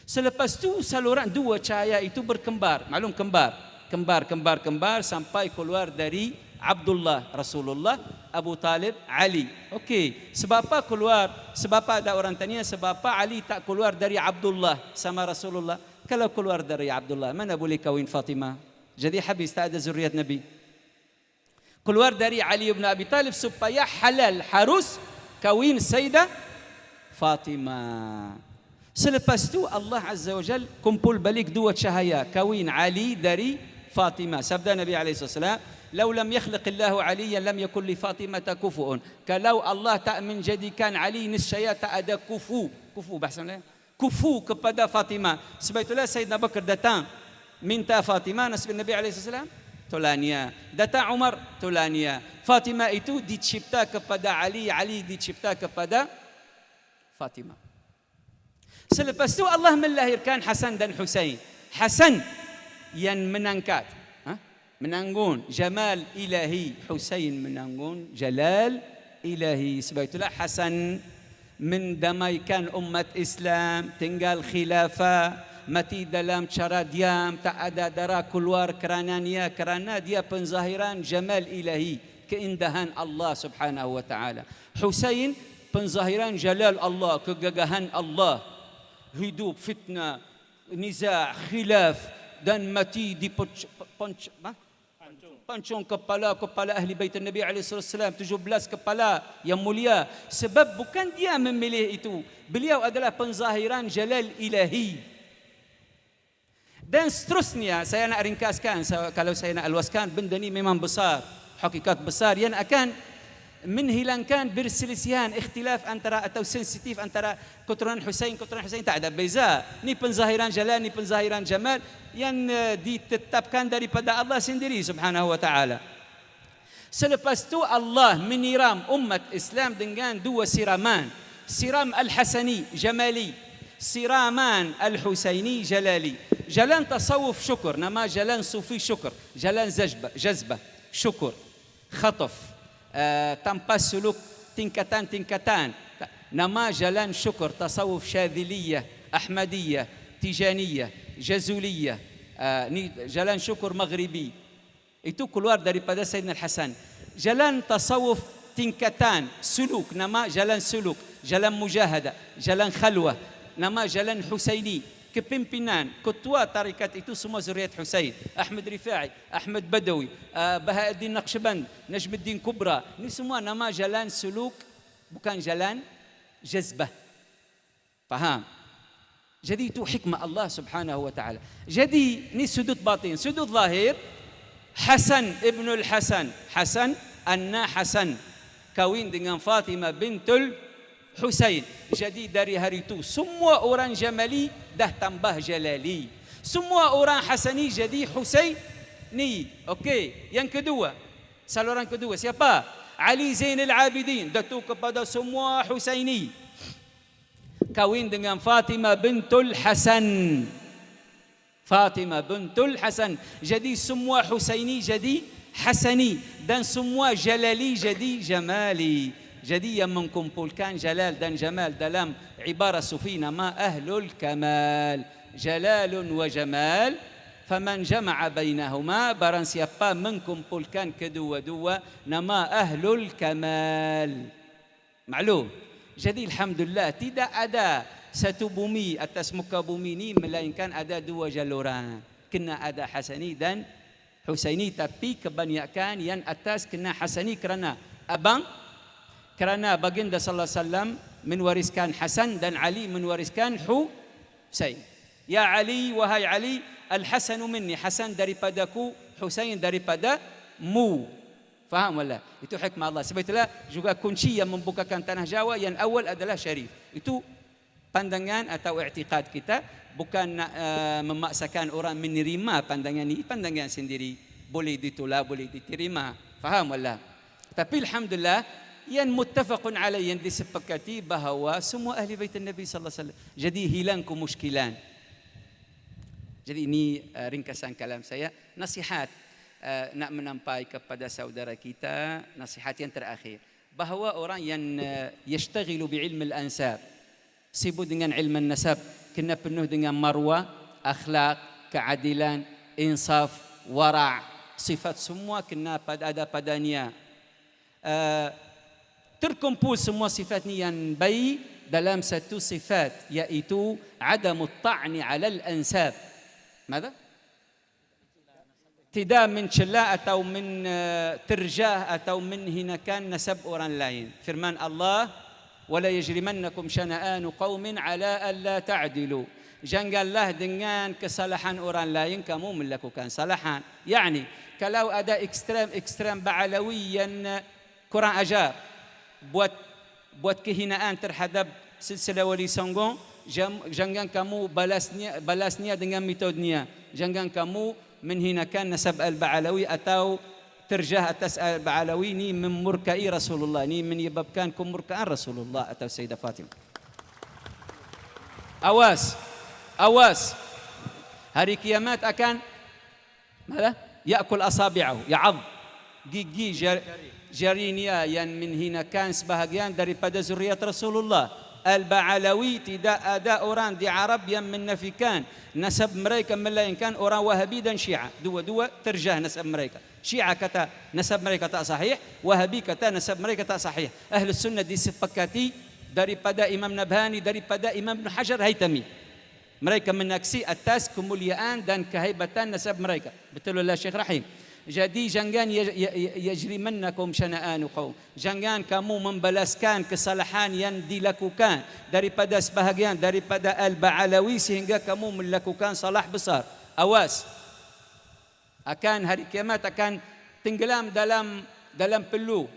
Selepas tu saluran dua cahaya itu berkembar. Maklum kembar sampai keluar dari Abdullah Rasulullah, Abu Talib, Ali. Okey, sebab apa keluar? Sebab apa ada orang tanya sebab apa Ali tak keluar dari Abdullah sama Rasulullah? Kalau keluar dari Abdullah, mana boleh kahwin Fatimah? Jadi habis tak ada zuriat Nabi. Keluar dari Ali bin Abi Talib supaya halal harus kahwin Sayyidah Fatimah. Selepas tu Allah Azza wa Jal kumpul balik dua cahaya, kahwin Ali dari Fatimah. Sabda Nabi SAW, "Lau lam yakhliqillahu Aliyan lam yakun li Fatimah kufuun." Kalau Allah tak menjadikan Ali, niscaya tak ada kufu bahasanya. Kufu kepada Fatimah. Sebab itulah Sayyidina Bakar datang minta Fatimah, nasib Nabi SAW tolania. Datang Umar tolania. Fatimah itu dicipta kepada Ali, Ali dicipta kepada Fatimah. Selepas itu Allah melahirkan Hasan dan Husain. Hasan yang menanggung jamal ilahi, Husain menanggung jalal ilahi. Sebab itulah Hasan mendamaikan umat Islam, tinggal khilafah, mati dalam cara diam, tak ada darah keluar kerana dia penzahiran jamal ilahi, keindahan Allah Subhanahu wa taala. Husain penzahiran jalal Allah, kegagahan Allah. Hidup fitnah, niza', khilaf dan mati di pancung kepala ahli bait Nabi SAW, 17 kepala yang mulia. Sebab bukan dia memilih itu, beliau adalah penzahiran jalal ilahi. Dan seterusnya saya nak ringkaskan, kalau saya nak luaskan, benda ni memang besar, hakikat besar yang akan menghilangkan perselisihan, ikhtilaf antara atau sensitif antara keturunan Husain tak ada beza. Ni penzahiran jalal, ni penzahiran jamal yang ditetapkan daripada Allah sendiri Subhanahu wa taala. Selepas tu Allah menyiram umat Islam dengan dua siraman. Siram Al-Hasani Jamali, siraman Al-Husaini Jalali. Jalan tasawuf syukur, nama jalan sufi syukur, jalan jazbah syukur, khataf, tanpa suluk tingkatan-tingkatan. Nama jalan syukur, tasawuf syadziliyah, ahmadiyah, tijaniyah, jazuliyah. Ni jalan syukur maghribi. Itu keluar daripada Sayyidina Al-Hasan. Jalan tasawuf tingkatan suluk, nama jalan suluk, jalan mujahadah, jalan khalwah, nama jalan Husaini. Kepimpinan, ketua tarikat itu semua zuriat Husain. Ahmad Rifai, Ahmad Badawi, Bahauddin Naqsyaband, Najmuddin Kubra. Ini semua nama jalan suluk, bukan jalan jazbah. Faham? Jadi itu hikmah Allah Subhanahu wa taala. Jadi ini sudut batin, sudut zahir. Hasan ibnul Hasan, Hasan anna Hasan kawin dengan Fatimah bintul Husain. Jadi dari hari itu semua orang Jamali dah tambah Jalali. Semua orang Hasani jadi Husaini. Okey, yang kedua, saluran kedua siapa? Ali Zainal Abidin, datuk kepada semua Husaini. Kawin dengan Fatimah bintul Hasan. Fatimah bintul Hasan. Jadi semua Husaini jadi Hasani dan semua Jalali jadi Jamali. Jadi yang mengkumpulkan jalal dan jamal dalam ibarat sufi nama ahlul kamal, jalalun wa jamal. Faman jama'a bainahuma, barang siapa mengkumpulkan kedua-dua, nama ahlul kamal. Maklum. Jadi alhamdulillah tidak ada satu bumi atas muka bumi ini melainkan ada dua jaluran. Kena ada Hasani dan Husaini, tapi kebanyakan yang atas kena Hasani kerana kerana baginda sallallahu alaihi wasallam mewariskan Hasan dan Ali mewariskan Husain. Ya Ali, wahai Ali, al-Hasanu minni, Hasan daripadaku, Husain daripadamu. Faham wala? Itu hikmah Allah. Sebab itulah juga kunci yang membukakan tanah Jawa yang awal adalah syarif. Itu pandangan atau i'tiqad kita, bukan nak memaksakan orang menerima pandangan ini, pandangan sendiri boleh ditolak, boleh diterima. Faham wala? Tapi alhamdulillah yang muttafaqun alaih, yang disepakati bahawa semua ahli bait Nabi sallallahu alaihi wasallam. Jadi hilang kemusykilan. Jadi ini ringkasan kalam saya. Nasihat nak menampai kepada saudara kita, nasihat yang terakhir, bahawa orang yang yashtaghilu bi'ilm al-ansab, sibuk dengan ilmu nasab, kena penuh dengan marwah, akhlak, keadilan, insaf, wara', sifat semua kena ada padanya. Terkumpul semua sifat ni yang baik dalam satu sifat, iaitu adamut ta'ni 'ala al-ansab. Mada? Tidak mencela atau terjah atau menghinakan nasab orang lain. Firman Allah, wala yajrimannakum syana'anu qaumin 'ala alla ta'dilu. Janganlah dengan kesalahan orang lain kamu melakukan kesalahan. Yani kalau ada ekstrem ba'alawi yang kurang ajar, buat kehinaan terhadap silsilah Wali Songo, jangan kamu balasnya dengan metodenya. Jangan kamu menghinakan nasab al-Ba'alawi atau terjah atas al-Ba'alawi. Ini memurkai Rasulullah, ini menyebabkan kemurkaan Rasulullah atau Sayyidah Fatimah. Awas. Hari kiamat akan ya'kul asabi'ahu, ya'adh, gigi jarinya yang menghinakan sebahagian daripada zuriat Rasulullah. Al-Ba'alawi, tidak ada orang di Arab yang menafikan nasab mereka melainkan orang Wahabi dan Syiah. Dua-dua terjah nasab mereka. Syiah kata nasab mereka tak sahih, Wahabi kata nasab mereka tak sahih. Ahlus Sunnah disepakati daripada Imam Nabhani, daripada Imam Ibn Hajar Haytami, mereka menaksi atas kemuliaan dan kehebatan nasab mereka. Betul lah Syekh Rahim? Jadi jangan yajrimannakum syana'anu qaum. Jangan kamu membalaskan kesalahan yang dilakukan daripada sebahagian daripada al-Ba'alawi sehingga kamu melakukan salah besar. Awas. Akan hari kiamat akan tenggelam dalam peluh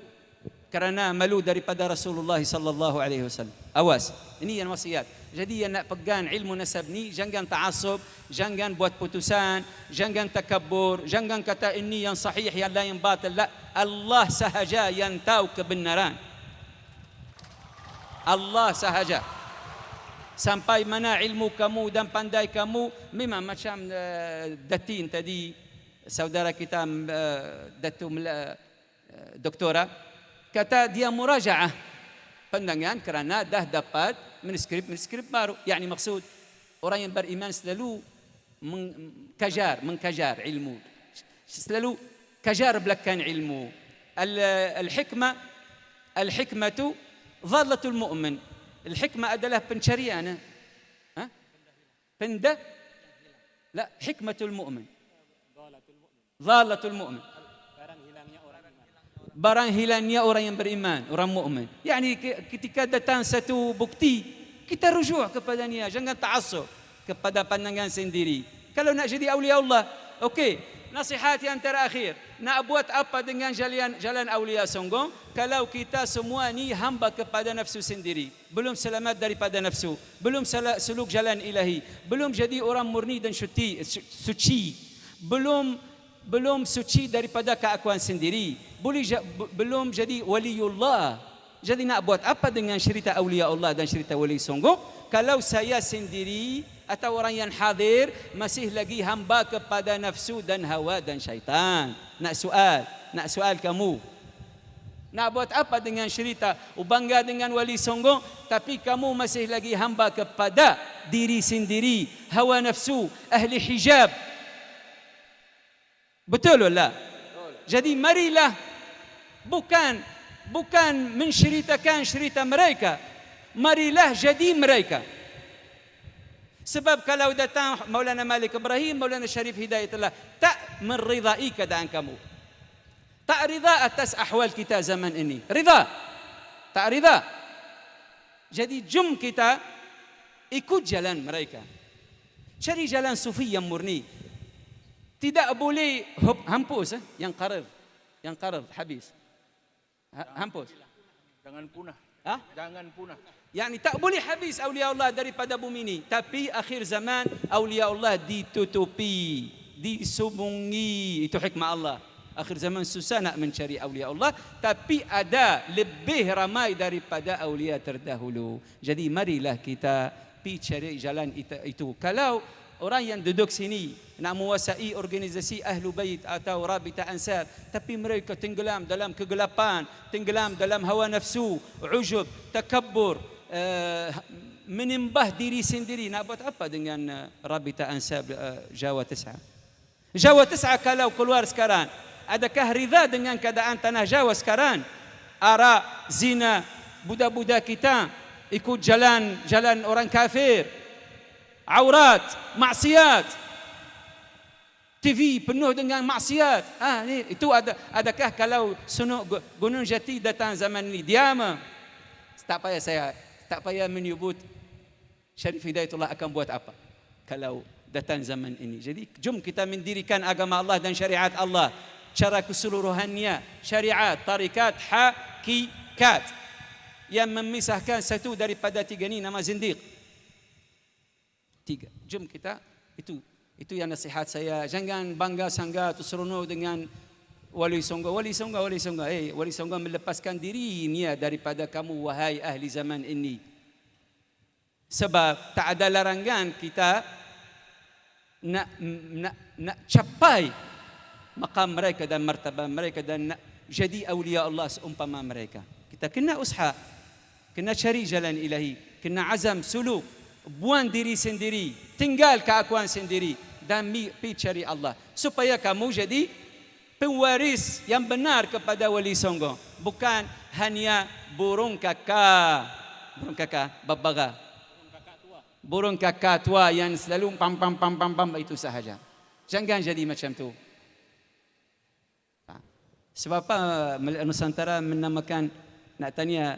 kerana malu daripada Rasulullah sallallahu alaihi wasallam. Awas. Ini yang wasiat. Jadi yang nak pegang ilmu nasab ni, jangan ta'assub, jangan buat putusan, jangan takabur, jangan kata ini yang sahih, yang lain batil. La, Allah sahaja yang tahu kebenaran. Allah sahaja. Sampai mana ilmu kamu dan pandai kamu, memang macam Datin tadi, saudara kita doktora, kata dia murajaah pandangan kerana dah dapat manuskrip baru. Yani maksud orang yang beriman selalu mengkajar ilmu, selalu kajar belakang ilmu. Al-hikmatu dhalatul mu'min. Al-hikmah adalah pencarian. Hikmatul mu'min. Dhalatul mu'min. Barang hilangnya orang yang beriman, orang mukmin. Yani ketika datang satu bukti, kita rujuk kepadanya, jangan ta'assub kepada pandangan sendiri. Kalau nak jadi awliya Allah, okey, nasihat yang terakhir, nak buat apa dengan jalan awliya Songgong kalau kita semua ni hamba kepada nafsu sendiri, belum selamat daripada nafsu, belum suluk jalan ilahi, belum jadi orang murni dan suci, belum suci daripada keakuan sendiri, belum jadi waliullah. Jadi nak buat apa dengan cerita awliya Allah dan cerita wali Songgong kalau saya sendiri atau orang yang hadir masih lagi hamba kepada nafsu dan hawa dan syaitan? Nak soal kamu, nak buat apa dengan cerita bangga dengan wali Songgong tapi kamu masih lagi hamba kepada diri sendiri, hawa nafsu, ahli hijab? Betul lah. Jadi marilah bukan menceritakan cerita mereka, marilah jadi mereka. Sebab kalau datang Maulana Malik Ibrahim, Maulana Syarif Hidayatullah, tak meridai keadaan kamu, tak rida atas ahwal kita zaman ini, tak rida. Jadi jom kita ikut jalan mereka, cari jalan sufi yang murni. Tidak boleh hampus yang qarar habis. Hampus. Jangan punah. Jangan punah. Yani tak boleh habis awliya Allah daripada bumi ini. Tapi akhir zaman awliya Allah ditutupi, disumungi. Itu hikmah Allah. Akhir zaman susah nak mencari awliya Allah, tapi ada lebih ramai daripada awliya terdahulu. Jadi marilah kita pergi cari jalan itu. Kalau orang yang duduk sini nak menguasai organisasi Ahlu Bait atau Rabita Ansar, tapi mereka tenggelam dalam kegelapan, tenggelam dalam hawa nafsu, ujub, takabbur, menimbah diri sendiri, nak buat apa dengan Rabita Ansar Jawa Tes'a? Jawa Tes'a kalau keluar sekarang, adakah ridha dengan keadaan tanah Jawa sekarang? Arak, zina, budak-budak kita ikut jalan orang kafir, aurat, maksiat, TV penuh dengan maksiat. Itu adakah kalau Sunuk Gunung Jati datang zaman ini diam? Tak payah menyebut Syarif Hidayatullah akan buat apa kalau datang zaman ini. Jadi jom kita mendirikan agama Allah dan syariat Allah secara keseluruhannya, syariat, tarikat, hakikat, yang memisahkan satu daripada tiga ini nama zindiq. Tiga. Jom kita, itu yang nasihat saya. Jangan bangga sangga atau seronok dengan Wali Songo. Wali Songo melepaskan dirinya daripada kamu, wahai ahli zaman ini. Sebab tak ada larangan kita nak capai maqam mereka dan martabah mereka dan nak jadi awliya Allah seumpama mereka. Kita kena usaha, kena cari jalan ilahi, kena azam, suluk, buang diri sendiri, tinggal keakuan sendiri dan pergi cari Allah supaya kamu jadi pewaris yang benar kepada Wali Songo, bukan hanya burung kakak babaga, burung kakak tua yang selalu pam itu sahaja. Jangan jadi macam tu. Sebab apa Nusantara menamakan, nak tanya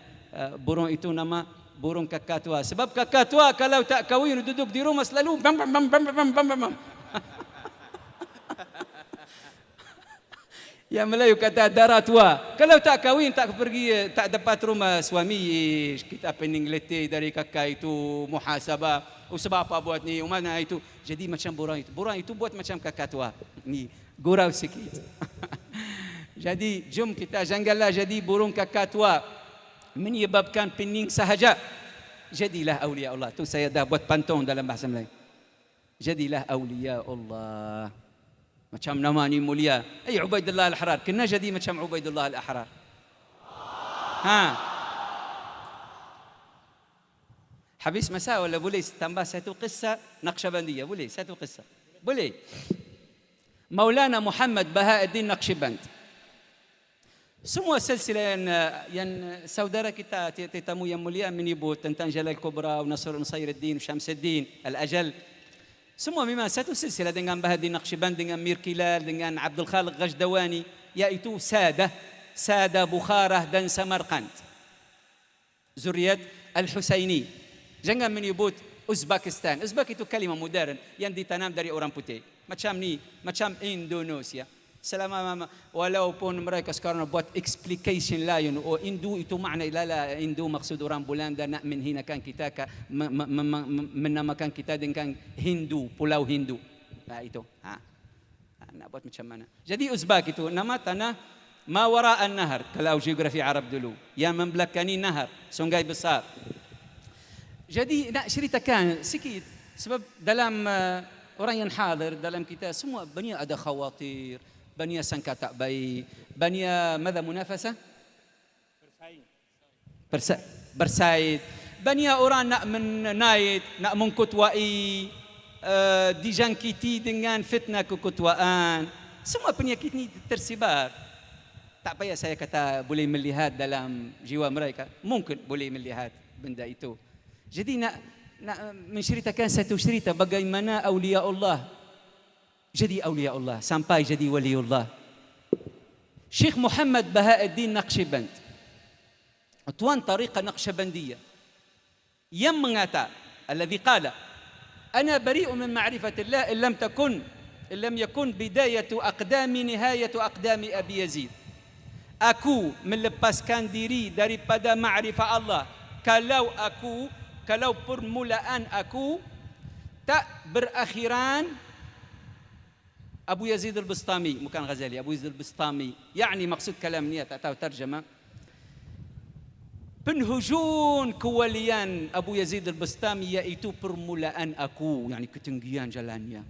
burung itu nama burung kakak tua? Sebab kakak tua kalau tak kahwin duduk di rumah selalu pam. Yang Melayu kata darah tua. Kalau tak kahwin, tak pergi, tak dapat rumah suami, kita pening letih dari kakak itu, muhasabah. Sebab apa buat ni, mana itu. Jadi macam burung itu. Burung itu buat macam kakak tua. Ni gurau sikit. Jadi jom kita janganlah jadi burung kakak tua menyebabkan pening sahaja. Jadilah awliya Allah. Tu saya dah buat pantun dalam bahasa Melayu. Jadilah awliya Allah. Macam nama ni mulia. Ubaidullah Al-Ahrar. Kena jadi macam Ubaidullah Al-Ahrar. Habis masa wala boleh tambah satu kisah Naqsyabandiyah? Boleh satu kisah? Boleh. Maulana Muhammad Bahauddin Naqsyaband. Semua silsilah yang saudara kita, tetamu yang mulia menyebut tentang Jalal Kubra, Nasr Nusairuddin, Syamsuddin, Al-Ajal. Semua memang satu silsilah dengan Bahauddin Naqsyaband, dengan Mir Kilal, dengan Abdul Khaliq Ghajdawani, iaitu Sada Bukharah dan Samarkand. Zuriat Al-Husaini. Jangan menyebut Uzbekistan. Uzbek itu kalimah modern yang ditanam dari orang putih. Macam ni, macam Indonesia. Selama walaupun mereka sekarang buat explication lain, Hindu itu makna lala, Hindu maksud orang Belanda nak menghinakan kita, menamakan kita dengan Hindu, Pulau Hindu. Itu. Nak buat macam mana? Jadi Uzbek itu nama tanah mawara an-nahar kalau geografi Arab dulu, yang membelakangi nahar, sungai besar. Jadi nak ceritakan sikit sebab dalam orang yang hadir dalam kita semua banyak ada khawatir, banyak sangka tak baik, banyak ماذا منافسة bersaing, banyak orang nak menaik, nak mengketuai, dijangkiti dengan fitnah keketuaan. Semua penyakit ini tersebar. Tak payah saya kata boleh melihat dalam jiwa mereka, mungkin boleh melihat benda itu. Jadi nak menceritakan satu cerita bagaimana awliya Allah jadi awliya Allah sampai jadi waliullah. Syekh Muhammad Bahauddin Naqsyaband, tuan tariqah Naqsyabandiyah, yang mengata, alladhi qala ana bari'un min ma'rifatillah in lam yakun bidayatu aqdami nihayatu aqdami Abi Yazid. aku melepaskan diri daripada ma'rifah Allah. Kalau permulaan aku tak berakhiran Abu Yazid al-Bistami, bukan Ghazali, Abu Yazid al-Bistami. Yani maksud kalam ni tak tahu terjemah. Penhujung kewalian Abu Yazid al-Bistami iaitu permulaan aku, yani ketinggian jalannya.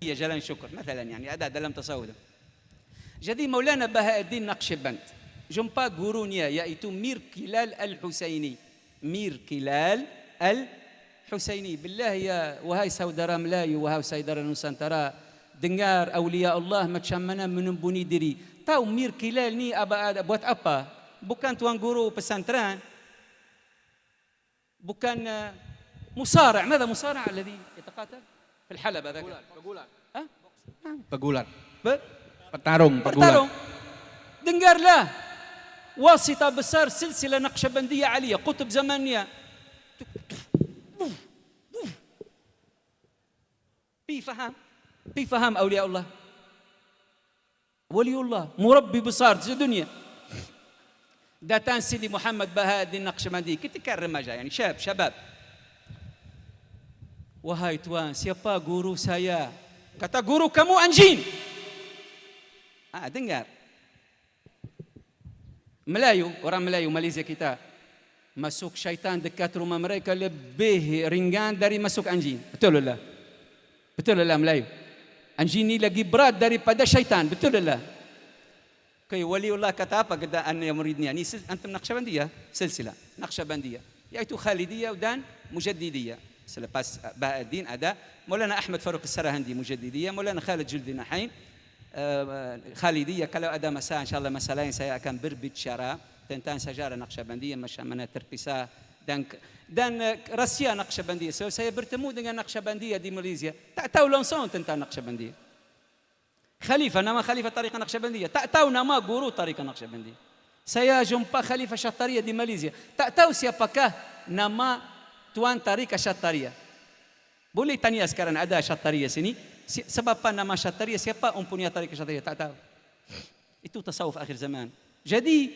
Ya jalan syukur, مثلا يعني ada dalam tasawuf. Jadi Maulana Bahauddin Naqshband jumpa gurunya iaitu Mir Kilal Al-Husaini. Mir Kilal Al-Husaini. Billah ya wahai saudara Melayu, wahai saudara Nusantara, dengar awliya Allah macam mana menembuni diri. Tahu Mir Kilal ni buat apa? Bukan tuan guru pesantren. Bukan musara'. ماذا مصارع الذي يتقاتل في الحلبة ذاك؟ Pegulat. Petarung. Dengarlah. Wasita besar silsilah Naqsyabandiyah Aliyah, kutub zamannya. Pi faham awliya Allah. Waliullah, murabbi besar di dunia. Datang Sidi Muhammad Bahauddin Naqsyabandi ketika remaja, yani syabab. Wahai tuan, siapa guru saya? Kata guru kamu anjing. Dengar. Melayu, orang Melayu Malaysia kita, masuk syaitan dekat rumah mereka lebih ringan dari masuk anjing. Betul lah? Betul lah Melayu? Anjing ni lagi berat daripada syaitan. Betul lah? Okay, waliullah kata apa keadaan yang muridnya? Ni antum Naqsyabandiyah, silsilah Naqsyabandiyah, iaitu Khalidiyah dan Mujaddidiyah. Selepas Bahauddin ada Maulana Ahmad Faruq As-Sarahandi Mujaddidiyah, Maulana Khalid Juldi Nahain Khalidiyah. Kalau ada masalah, insyaAllah masalah yang saya akan berbicara tentang sejarah Naqsyabandiyah, macam mana terpisah dan rahsia Naqsyabandiyah. So, saya bertemu dengan Naqsyabandiyah di Malaysia, tak tahu langsung tentang Naqsyabandiyah. Nama Khalifah Tariqah Naqsyabandiyah, tak tahu nama guru Tariqah Naqsyabandiyah. Saya jumpa Khalifah Syattariyah di Malaysia, tak tahu siapakah nama Tuan Tariqah Syattariyah. Boleh tanya sekarang ada Syattariyah sini, sebab apa nama Syattariyah, siapa umpunya Tariqah Syattariyah, tak tahu. Itu tasawuf akhir zaman. Jadi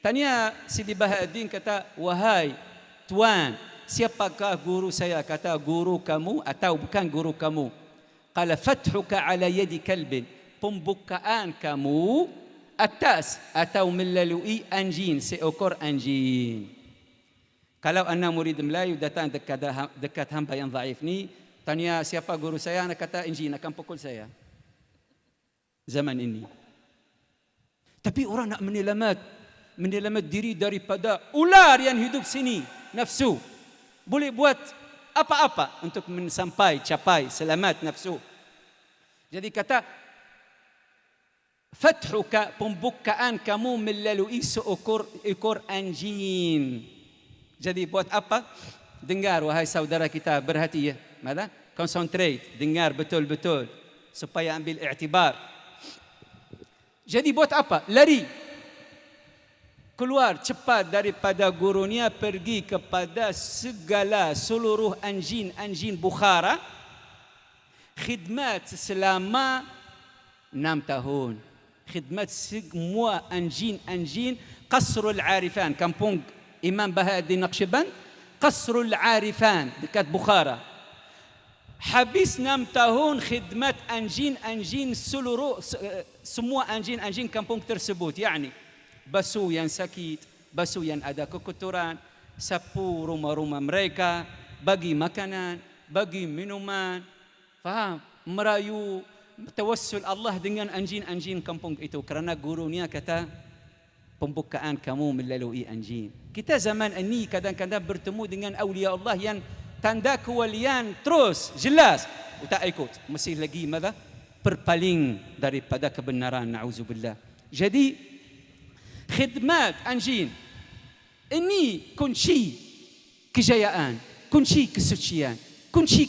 tanya Sidi Bahauddin, kata, wahai tuan, siapakah guru saya? Kata, guru kamu atau bukan guru kamu? Qala fathuka ala yadi kalbin, pembukaan kamu atas atau melalui anjing, seekor anjing. Kalau anda murid Melayu datang dekat hamba yang dhaif ni, tanya siapa guru saya, anda kata anjing akan pukul saya. Zaman ini. Tapi orang nak menyelamat diri daripada ular yang hidup sini, nafsu. Boleh buat apa-apa untuk capai selamat nafsu. Jadi kata, fathuka, pembukaan kamu melalui seekor anjing. Jadi buat apa? Dengar wahai saudara kita, berhati ya. Mana? Concentrate, dengar betul-betul supaya ambil i'tibar. Jadi buat apa? Lari. Keluar cepat daripada gurunya, pergi kepada seluruh anjing Bukhara. Khidmat selama 6 tahun. Khidmat semua anjing Qasrul Arifan, kampung Imam Bahauddin Naqsyaband, Qasrul Arifan dekat Bukhara. Habis 6 tahun khidmat anjing seluruh semua anjing kampung tersebut, yakni basuh yang sakit, basuh yang ada kekotoran, sapu rumah-rumah mereka, bagi makanan, bagi minuman, faham? Merayu, tawassul Allah dengan anjing kampung itu, kerana gurunya kata pembukaan kamu melalui anjing. Kita zaman ini kadang-kadang bertemu dengan awliya Allah yang tanda kewalian terus jelas, tak ikut, masih lagi berpaling daripada kebenaran, na'udzubillah. Jadi khidmat anjing ini kunci kejayaan, kunci kesucian, kunci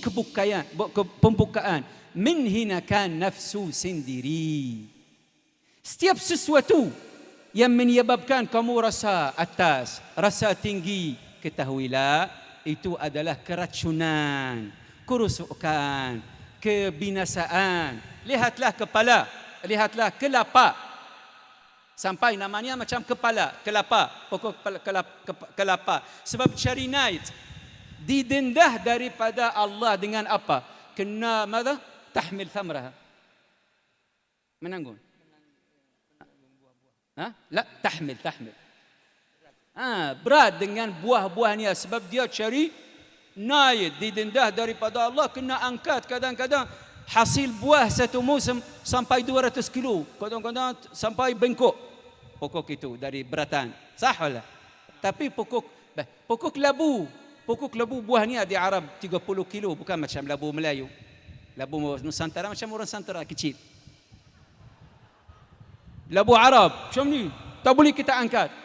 pembukaan, menghinakan nafsu sendiri. Setiap sesuatu yang menyebabkan kamu rasa atas, rasa tinggi, ketahuilah itu adalah keracunan, kerusakan, kebinasaan. Lihatlah kepala, lihatlah kelapa. Sampai namanya macam kepala, kelapa, pokok kelapa. Sebab cari naik. Didendah daripada Allah dengan apa? Kena mada? Tahmil thamraha. Menanggung. La, tahmil. Berat dengan buah-buahnya sebab dia cari naik, didendah daripada Allah, kena angkat kadang-kadang hasil buah satu musim sampai 200 kilo, kadang-kadang sampai bengkok pokok itu dari beratan. Sah wala? Tapi pokok labu buahnya di Arab 30 kilo, bukan macam labu Melayu. Labu Nusantara macam orang Nusantara kecil. Labu Arab macam ni, tak boleh kita angkat.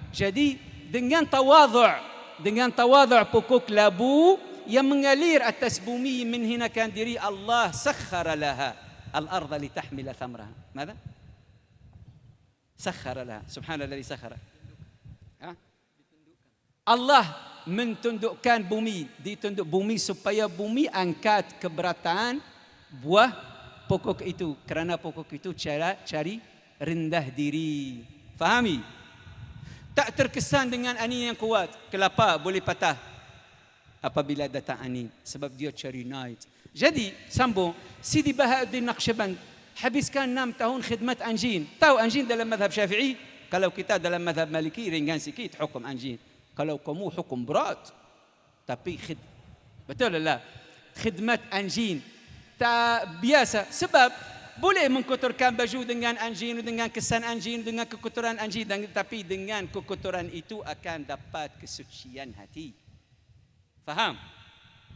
Jadi dengan tawadhu' pokok labu yang mengalir atas bumi menghinakan diri, Allah sakhara laha al-ardha litahmila thamraha. Mada? Sakhara laha. Subhanalladzi sakhara. Allah mentundukkan bumi, ditunduk bumi supaya bumi angkat keberatan buah pokok itu, kerana pokok itu cari rendah diri. Fahami? Tak terkesan dengan angin yang kuat. Kelapa boleh patah apabila datang angin, sebab dia cari naik. Jadi sambung, Sidi Bahauddin Naqsyaband habiskan 6 tahun khidmat anjin. Tahu anjin dalam mazhab Syafi'i? Kalau kita dalam mazhab Maliki ringan sikit hukum anjin. Kalau kamu hukum berat. Tapi betul lah, khidmat anjin tak biasa, sebab boleh mengkotorkan baju dengan anjing, dengan kesan anjing, dengan kekotoran anjing, tapi dengan kekotoran itu akan dapat kesucian hati. Faham?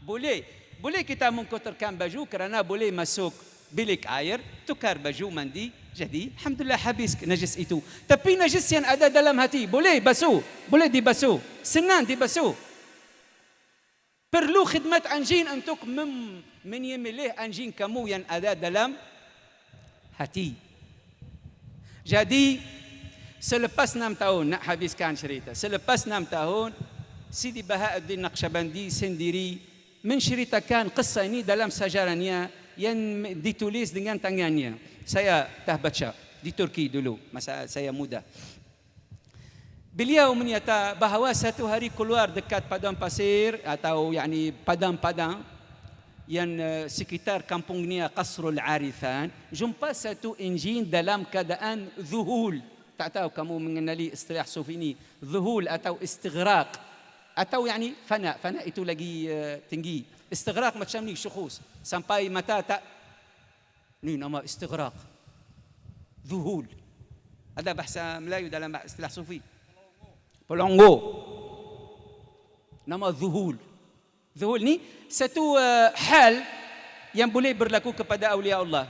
Boleh kita mengkotorkan baju kerana boleh masuk bilik air, tukar baju mandi, jadi alhamdulillah habis najis itu. Tapi najis yang ada dalam hati boleh basuh, boleh dibasuh, senang dibasuh. Perlu khidmat anjing untuk menyembelih anjing kamu yang ada dalam hati. Jadi selepas 6 tahun, nak habiskan cerita, selepas 6 tahun Sidi Bahauddin Naqsyabandi sendiri menceritakan kisah ini dalam sajarannya yang ditulis dengan tangannya. Saya dah baca di Turki dulu masa saya muda. Beliau menyata bahawa satu hari keluar dekat padang pasir atau padang-padang yang sekitar kampungnya Qasrul Arifan, jumpa satu anjing dalam keadaan zuhul. Tak tahu kamu mengenali istilah sufi ini, zuhul atau istighraq, atau fana itu lagi tinggi. Istighraq macam ni, syukhus sampai mata tak, ni nama istighraq. Zuhul ada bahasa Melayu dalam istilah sufi, pelongo, nama zuhul. Zuhul ni satu hal yang boleh berlaku kepada awliya Allah.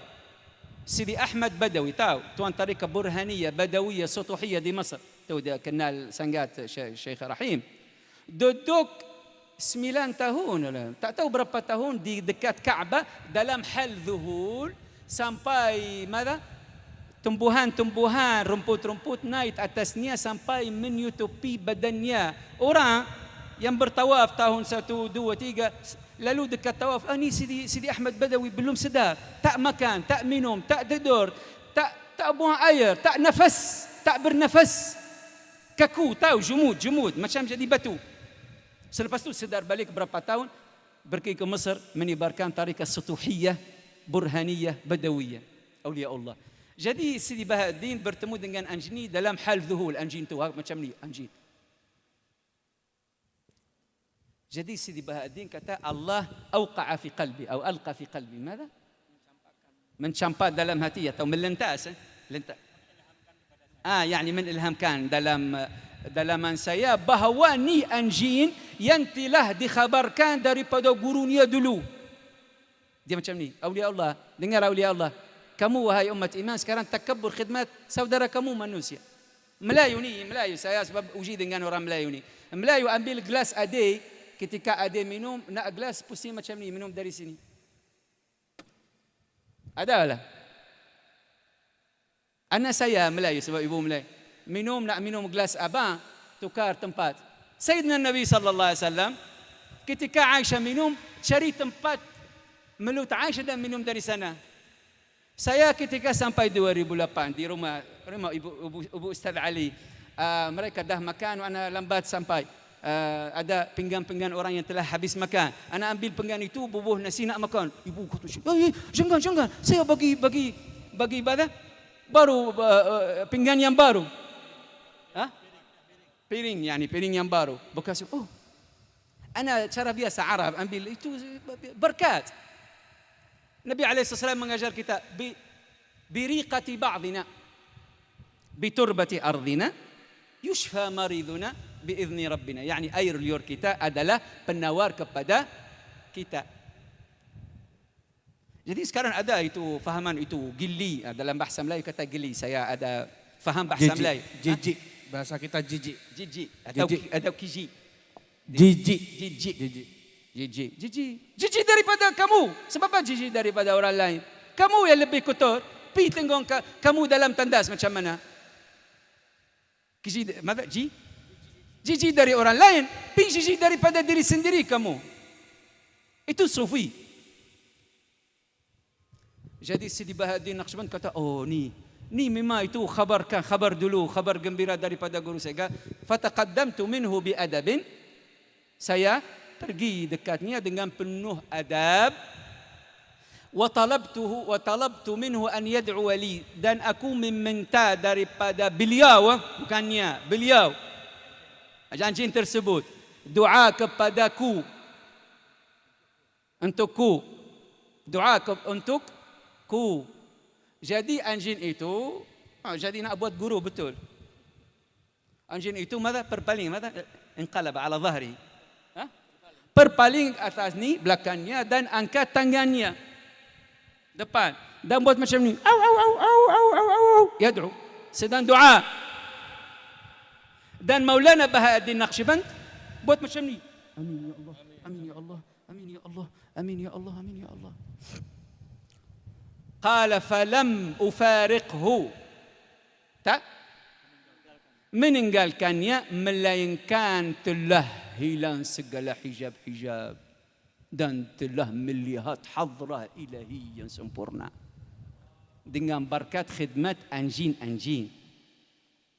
Sidi Ahmad Badawi, tahu tuan tariqah Burhaniyah Badawiyah Sutuhiyah di Mesir, tahu dia kenal sangat Syekh Rahim. Duduk 9 tahun, tak tahu berapa tahun di dekat Kaabah dalam hal zuhul, sampai mana tumbuhan-tumbuhan, rumput-rumput naik atasnya sampai menyutupi badannya. Orang yang bertawaf tahun 1, 2, 3, lalu dekat tawaf, ni Sidi Ahmad Badawi belum sedar, tak makan, tak minum, tak tidur, tak buang air, tak nafas, tak bernafas, kaku, tahu, jumud macam jadi batu. Selepas itu sedar balik berapa tahun, pergi ke Mesir menyebarkan tariqah Sutuhiyah Burhaniyah Badawiyah, awliya Allah. Jadi Sidi Bahauddin bertemu dengan anjing dalam hal zuhul. Anjing tu macam ni, anjing. Jadi Sidi Bahauddin kata, Allah awqa'a fi qalbi atau alqa fi qalbi. Mana? Mencampak dalam hati atau melentas. Lentas. Menilhamkan dalaman saya bahawa ni anjing yang telah dikhabarkan daripada gurunya dulu. Dia macam ni, awliya Allah. Dengar awliya Allah. Kamu wahai umat iman sekarang takabbur khidmat saudara kamu manusia. Melayu, saya sebab uji dengan orang Melayu ni. Melayu ambil gelas adik, ketika adik minum, nak gelas pusing macam ni, minum dari sini. Ada lah. Anak saya Melayu sebab ibu Melayu. Nak minum gelas abang, tukar tempat. Sayyidina Nabi sallallahu alaihi wasallam ketika Aisyah minum, cari tempat melut Aisyah dan minum dari sana. Saya ketika sampai 2008 di rumah rumah Ibu Ustaz Ali. Mereka dah makan, ana lambat sampai. Ada pinggan-pinggan orang yang telah habis makan. Ana ambil pinggan itu, bubuh nasi nak makan. Ibu kata, jangan. Saya bagi pada baru pinggan yang baru. Piring yang baru. Bekas ana cara biasa Arab ambil itu berkat. Nabi SAW mengajar kita biriqati ba'dina biturbati ardina yushfa mariduna biizni rabbina. Yani air liur kita adalah penawar kepada kita. Jadi sekarang ada itu fahaman itu gili, dalam bahasa Melayu kata gili. Saya ada faham bahasa Melayu. Jijik. Bahasa kita jijik. Jijik atau kiji. Jijik daripada kamu. Sebab apa jijik daripada orang lain? Kamu yang lebih kotor. Pi tengok kamu dalam tandas macam mana? Jijik dari orang lain. Pi jijik daripada diri sendiri kamu. Itu sufi. Jadi Sidi Bahaduddin Naqshband kata, ni memang itu khabar dulu, khabar gembira daripada guru saya. Fataqaddamtu minhu bi adabin. Saya pergi dekatnya dengan penuh adab. Wa talabtu minhu an yad'u li, dan aku meminta daripada beliau, bukannya beliau, anjing tersebut, doa kepadaku, untukku, untukku. Jadi anjing itu jadi nak buat guru betul. Anjing itu perpaling, inqalab ala dhahri. Perpaling atas ni belakangnya dan angkat tangannya depan dan buat macam ni. Au. Yad'u, sedang doa. Dan Maulana Bahaduddin Naqshband buat macam ni. Amin ya Allah, amin ya Allah, amin ya Allah, amin ya Allah, amin ya Allah. Qala falam ufariqhu. Tak meninggalkannya melainkan telah hilang segala hijab-hijab dan telah melihat hadrah ilahi yang sempurna dengan berkat khidmat anjing-anjing.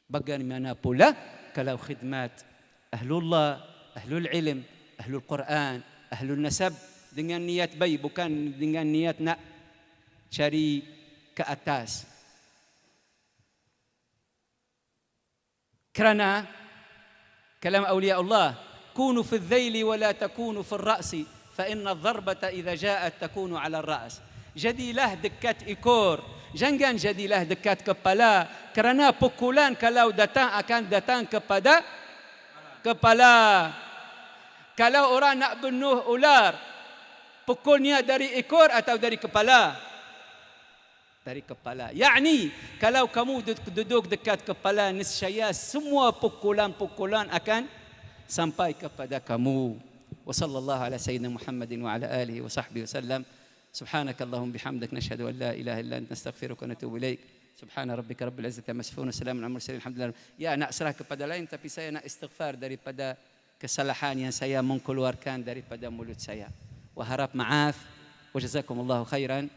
Bagaimana pula kalau khidmat ahlullah, ahlul ilm, ahlul Quran, ahlul nasab dengan niat baik, bukan dengan niat nak cari ke atas. Kerana kalam awliya Allah, kunu fi al-dhaili wa la takunu fi al-ra'si, fa inna ad-darbata idza ja'at takunu 'ala ar-ra's. Jadilah dekat ekor, jangan jadilah dekat kepala, kerana pukulan kalau datang akan datang kepada kepala. Kalau orang nak bunuh ular, pukulnya dari ekor atau dari kepala? Dari kepala. Yakni kalau kamu duduk dekat kepala, niscaya semua pukulan-pukulan akan sampai kepada kamu. Wa sallallahu ala sayyidina Muhammadin wa ala alihi wa sahbihi wasallam. Subhanakallahumma bihamdik nashhadu an la ilaha illa anta nastaghfiruka wa natubu ilaik. Subhana rabbika rabbil izzati amma yasifun wa salamun alal mursalin. Alhamdulillah. Ya, nak serah kepada lain, tapi saya nak istighfar daripada kesalahan yang saya mengeluarkan daripada mulut saya. Wa harap maaf. Wa jazakumullahu khairan.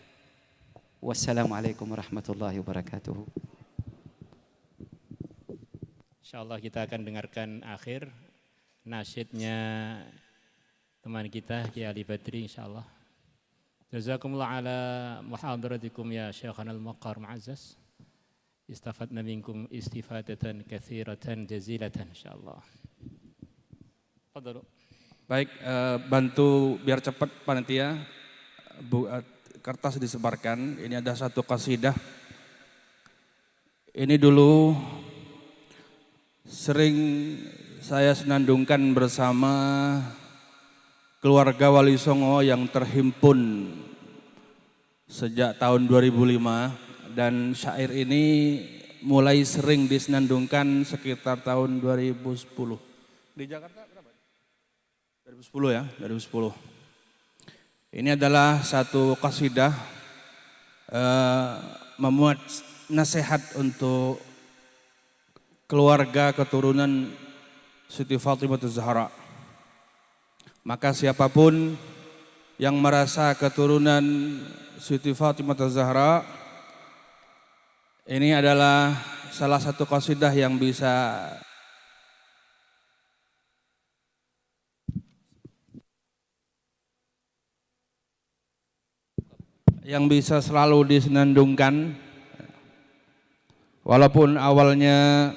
Wassalamualaikum warahmatullahi wabarakatuh. InsyaAllah kita akan dengarkan akhir nasyidnya teman kita Kiai Ali Badri insyaAllah. Jazakumullah ala muhadaratikum ya Syekhana al-Maqar Mu'azzaz. Istafadna minkum istifadatan kathiratan jazilatan insyaAllah. Fadlu. Baik, bantu biar cepat panitia. Kertas disebarkan. Ini ada satu qasidah. Ini dulu sering saya senandungkan bersama keluarga Wali Songo yang terhimpun sejak tahun 2005, dan syair ini mulai sering disenandungkan sekitar tahun 2010. Di Jakarta berapa? 2010 ya, 2010. Ini adalah satu qasidah memuat nasihat untuk keluarga keturunan Siti Fatimah Az-Zahra. Maka siapapun yang merasa keturunan Siti Fatimah Az-Zahra, ini adalah salah satu qasidah yang bisa selalu disenandungkan, walaupun awalnya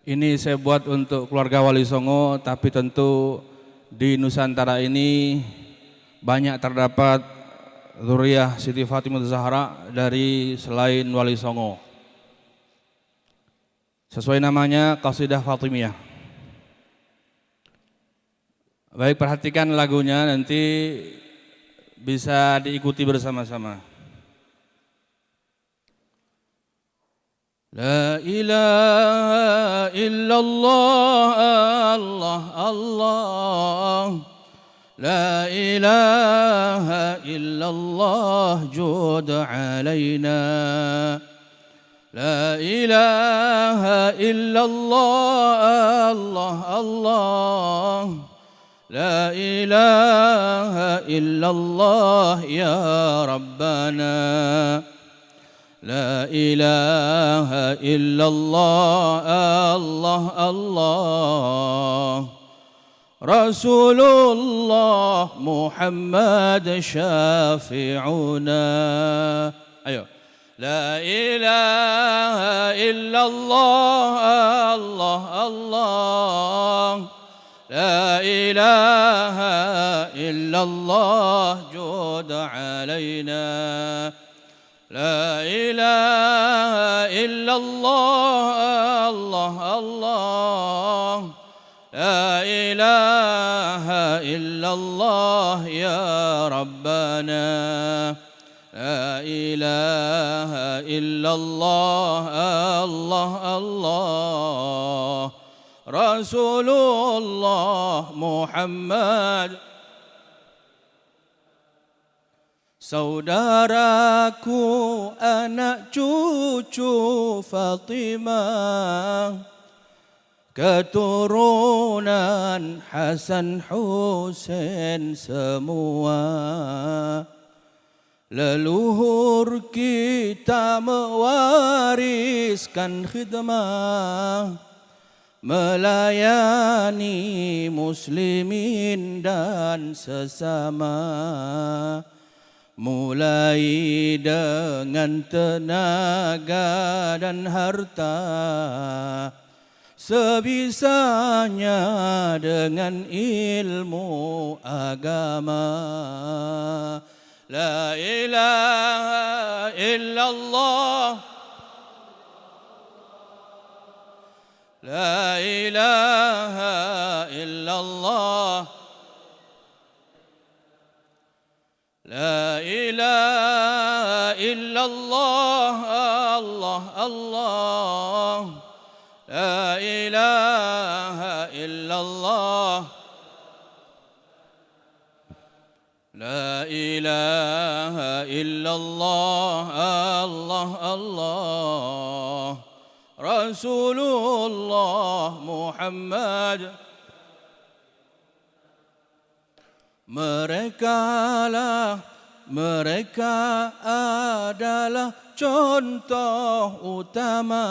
ini saya buat untuk keluarga Wali Songo, tapi tentu di Nusantara ini banyak terdapat zuriyah Siti Fatimah Zahra dari selain Wali Songo. Sesuai namanya, Qasidah Fatimiyah. Baik, perhatikan lagunya, nanti bisa diikuti bersama-sama. La ilaha illallah, Allah, Allah. La ilaha illallah, jud alaina. La ilaha illallah, Allah, Allah. La ilaha illallah, ya Rabbana. La ilaha illallah, Allah, Allah. Rasulullah Muhammad syafi'una. Ayo. La ilaha illallah, Allah, Allah. La ilaha illallah, jud alaina. La ilaha illallah, Allah, Allah. La ilaha illallah, ya Rabbana. La ilaha illallah, Allah, Allah. Rasulullah Muhammad. Saudaraku, anak cucu Fatimah, keturunan Hasan Husain semua. Leluhur kita mewariskan khidmah, melayani muslimin dan sesama. Mulai dengan tenaga dan harta, sebisanya dengan ilmu agama. La ilaha illallah, la ilaha illallah. La ilaha illallah, Allah, Allah. La ilaha illallah. La ilaha illallah, Allah, Allah. Rasulullah Muhammad. Mereka adalah contoh utama,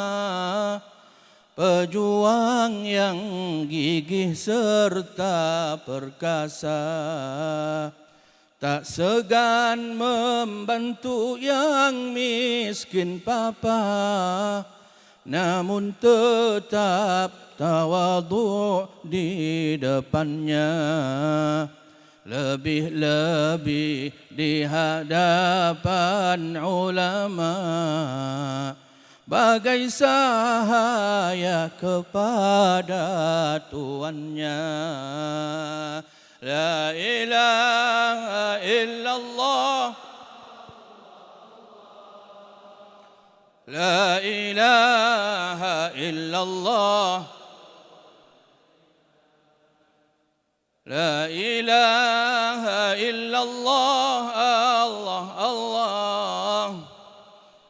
pejuang yang gigih serta perkasa. Tak segan membantu yang miskin papa, namun tetap tawadhu di depannya. Lebih-lebih di hadapan ulama, bagai sahaya kepada tuannya. La ilaha illallah, la ilaha illallah. La ilaha illallah, Allah, Allah.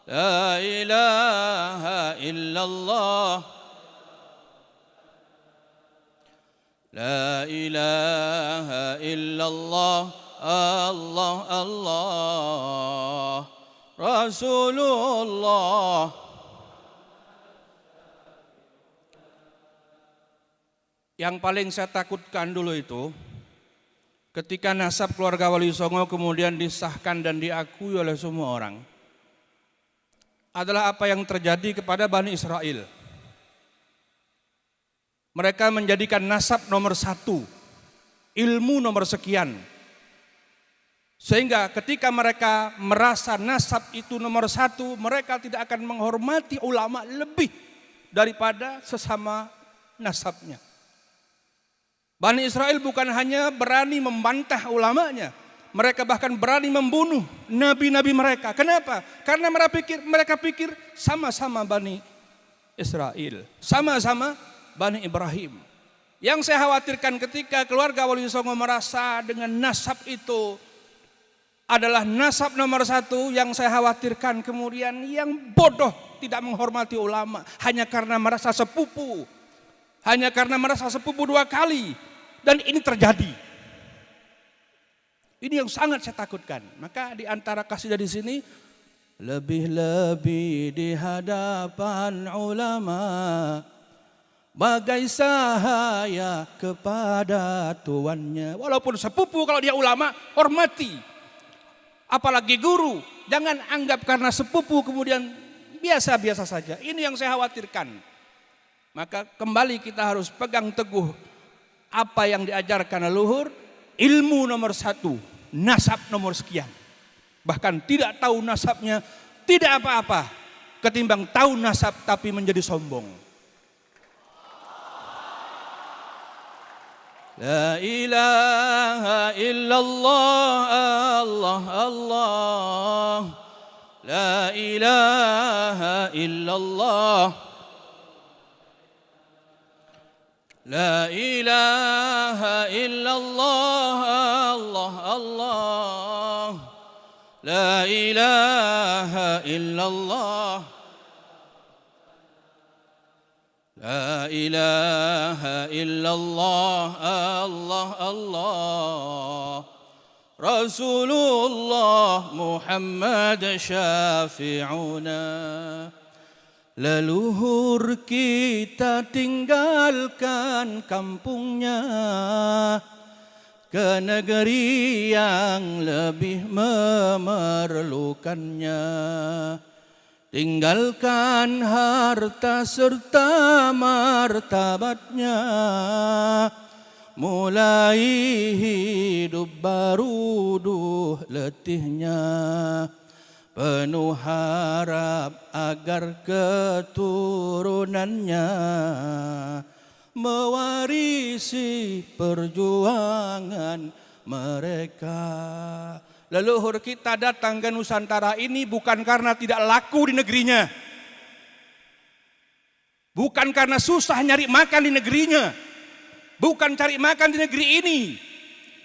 La ilaha illallah. La ilaha illallah, Allah, Allah. Rasulullah. Yang paling saya takutkan dulu itu ketika nasab keluarga Wali Songo kemudian disahkan dan diakui oleh semua orang, adalah apa yang terjadi kepada Bani Israel. Mereka menjadikan nasab nomor satu, ilmu nomor sekian. Sehingga ketika mereka merasa nasab itu nomor satu, mereka tidak akan menghormati ulama lebih daripada sesama nasabnya. Bani Israel bukan hanya berani membantah ulamanya, mereka bahkan berani membunuh nabi-nabi mereka. Kenapa? Karena mereka pikir sama-sama Bani Israel, sama-sama Bani Ibrahim. Yang saya khawatirkan ketika keluarga Wali Songo merasa dengan nasab itu adalah nasab nomor satu, yang saya khawatirkan kemudian yang bodoh tidak menghormati ulama hanya karena merasa sepupu. Hanya karena merasa sepupu 2 kali. Dan ini terjadi. Ini yang sangat saya takutkan. Maka di antara kasidah di sini, lebih-lebih di hadapan ulama, bagai sahaya kepada tuannya. Walaupun sepupu, kalau dia ulama, hormati. Apalagi guru, jangan anggap karena sepupu kemudian biasa-biasa saja. Ini yang saya khawatirkan. Maka kembali kita harus pegang teguh apa yang diajarkan leluhur, ilmu nomor satu, nasab nomor sekian. Bahkan tidak tahu nasabnya tidak apa-apa ketimbang tahu nasab tapi menjadi sombong. La ilaha illallah, Allah Allah. La ilaha illallah. La ilaha illallah, Allah Allah. La ilaha illallah. La ilaha illallah, Allah Allah. Rasulullah Muhammad syafi'una. Leluhur kita tinggalkan kampungnya ke negeri yang lebih memerlukannya. Tinggalkan harta serta martabatnya, mulai hidup baru letihnya. Penuh harap agar keturunannya mewarisi perjuangan mereka. Leluhur kita datang ke Nusantara ini bukan karena tidak laku di negerinya, bukan karena susah nyari makan di negerinya, bukan cari makan di negeri ini.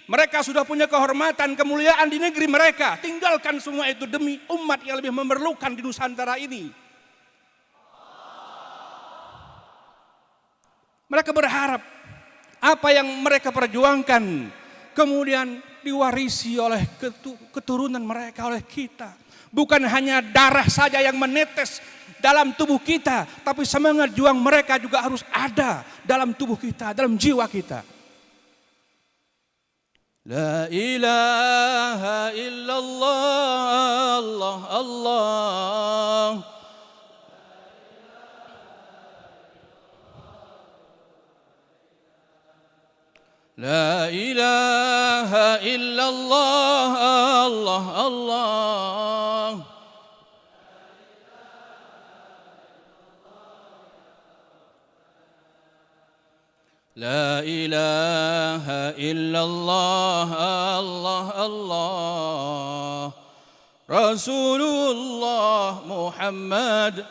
Mereka sudah punya kehormatan, kemuliaan di negeri mereka. Tinggalkan semua itu demi umat yang lebih memerlukan di Nusantara ini. Mereka berharap apa yang mereka perjuangkan kemudian diwarisi oleh keturunan mereka, oleh kita. Bukan hanya darah saja yang menetes dalam tubuh kita, tapi semangat juang mereka juga harus ada dalam tubuh kita, dalam jiwa kita. La ilaha illallah, Allah Allah. La ilaha illallah, Allah Allah. La ilaha illallah, Allah Allah. Rasulullah Muhammad.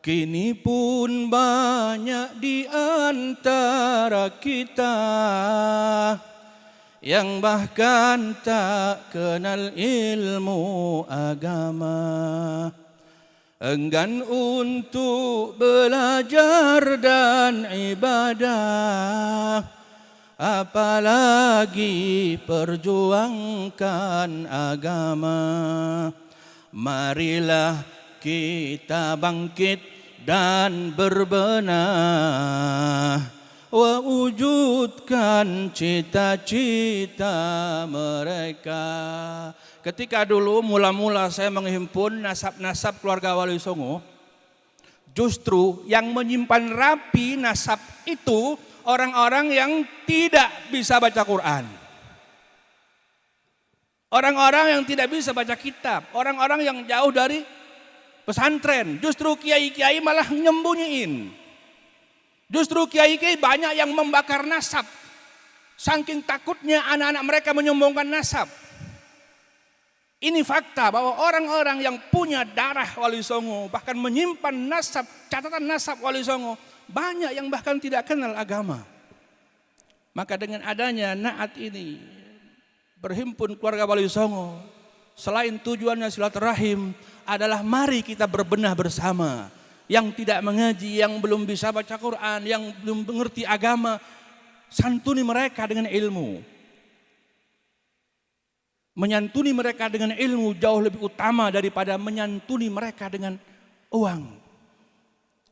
Kini pun banyak di antara kita yang bahkan tak kenal ilmu agama, enggan untuk belajar dan ibadah, apalagi perjuangkan agama. Marilah kita bangkit dan berbenah, wujudkan cita-cita mereka. Ketika dulu mula-mula saya menghimpun nasab-nasab keluarga Wali Songo, justru yang menyimpan rapi nasab itu orang-orang yang tidak bisa baca Quran. Orang-orang yang tidak bisa baca kitab, orang-orang yang jauh dari pesantren. Justru kiai-kiai malah nyembunyiin. Justru kiai-kiai banyak yang membakar nasab. Saking takutnya anak-anak mereka menyombongkan nasab. Ini fakta bahwa orang-orang yang punya darah Wali Songo, bahkan menyimpan nasab, catatan nasab Wali Songo, banyak yang bahkan tidak kenal agama. Maka dengan adanya Naat ini, berhimpun keluarga Wali Songo, selain tujuannya silaturahim, adalah mari kita berbenah bersama. Yang tidak mengaji, yang belum bisa baca Quran, yang belum mengerti agama, santuni mereka dengan ilmu. Menyantuni mereka dengan ilmu jauh lebih utama daripada menyantuni mereka dengan uang.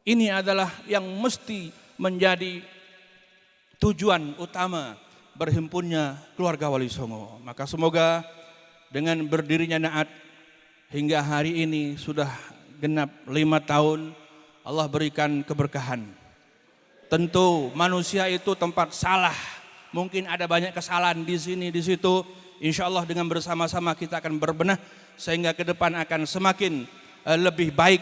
Ini adalah yang mesti menjadi tujuan utama berhimpunnya keluarga Wali Songo. Maka semoga dengan berdirinya Naat hingga hari ini sudah genap 5 tahun, Allah berikan keberkahan. Tentu manusia itu tempat salah, mungkin ada banyak kesalahan di sini di situ. Insya Allah dengan bersama-sama kita akan berbenah sehingga ke depan akan semakin lebih baik.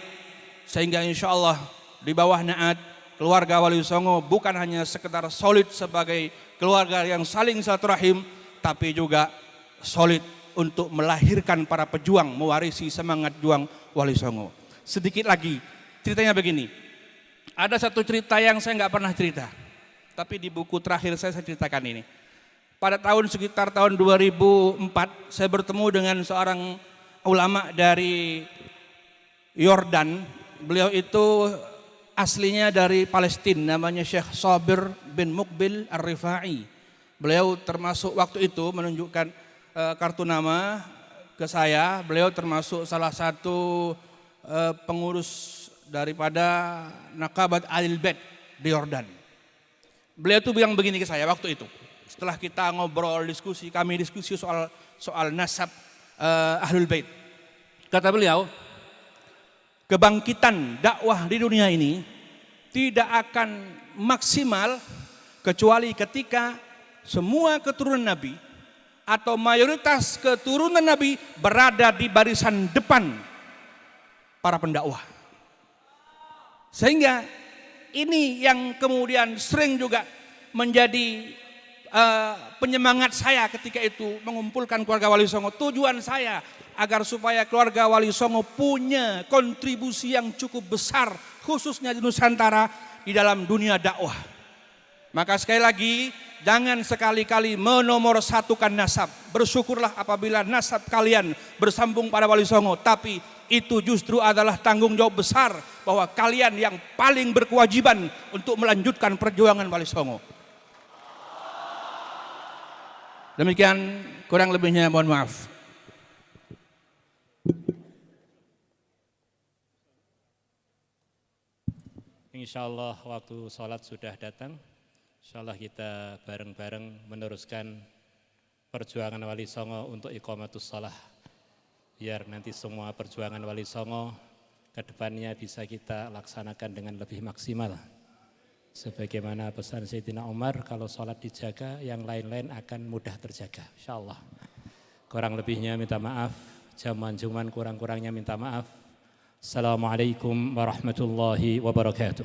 Sehingga insya Allah di bawah Naat keluarga Wali Songo bukan hanya sekedar solid sebagai keluarga yang saling silaturahim, tapi juga solid untuk melahirkan para pejuang, mewarisi semangat juang Wali Songo. Sedikit lagi, ceritanya begini. Ada satu cerita yang saya nggak pernah cerita, tapi di buku terakhir saya ceritakan ini. Pada sekitar tahun 2004, saya bertemu dengan seorang ulama dari Yordan. Beliau itu aslinya dari Palestina, namanya Syekh Sabir bin Muqbil Ar-Rifai. Beliau termasuk waktu itu menunjukkan kartu nama ke saya. Beliau termasuk salah satu pengurus daripada Naqabat Ahlul Bait di Yordan. Beliau itu bilang begini ke saya waktu itu. Setelah kita ngobrol, kami diskusi soal nasab Ahlul Bait. Kata beliau, kebangkitan dakwah di dunia ini tidak akan maksimal kecuali ketika semua keturunan Nabi atau mayoritas keturunan Nabi berada di barisan depan para pendakwah. Sehingga ini yang kemudian sering juga menjadi penyemangat saya ketika itu mengumpulkan keluarga Wali Songo. Tujuan saya agar supaya keluarga Wali Songo punya kontribusi yang cukup besar khususnya di Nusantara di dalam dunia dakwah. Maka sekali lagi jangan sekali-kali menomorsatukan nasab. Bersyukurlah apabila nasab kalian bersambung pada Wali Songo, tapi itu justru adalah tanggung jawab besar bahwa kalian yang paling berkewajiban untuk melanjutkan perjuangan Wali Songo. Demikian, kurang lebihnya mohon maaf. Insyaallah waktu sholat sudah datang. Insyaallah kita bareng-bareng meneruskan perjuangan Wali Songo untuk iqamatus shalah. Biar nanti semua perjuangan Wali Songo ke depannya bisa kita laksanakan dengan lebih maksimal. Sebagaimana pesan Sayyidina Umar, kalau sholat dijaga, yang lain-lain akan mudah terjaga. Insyaallah. Kurang lebihnya minta maaf, jaman-jaman kurang-kurangnya minta maaf. Assalamualaikum warahmatullahi wabarakatuh.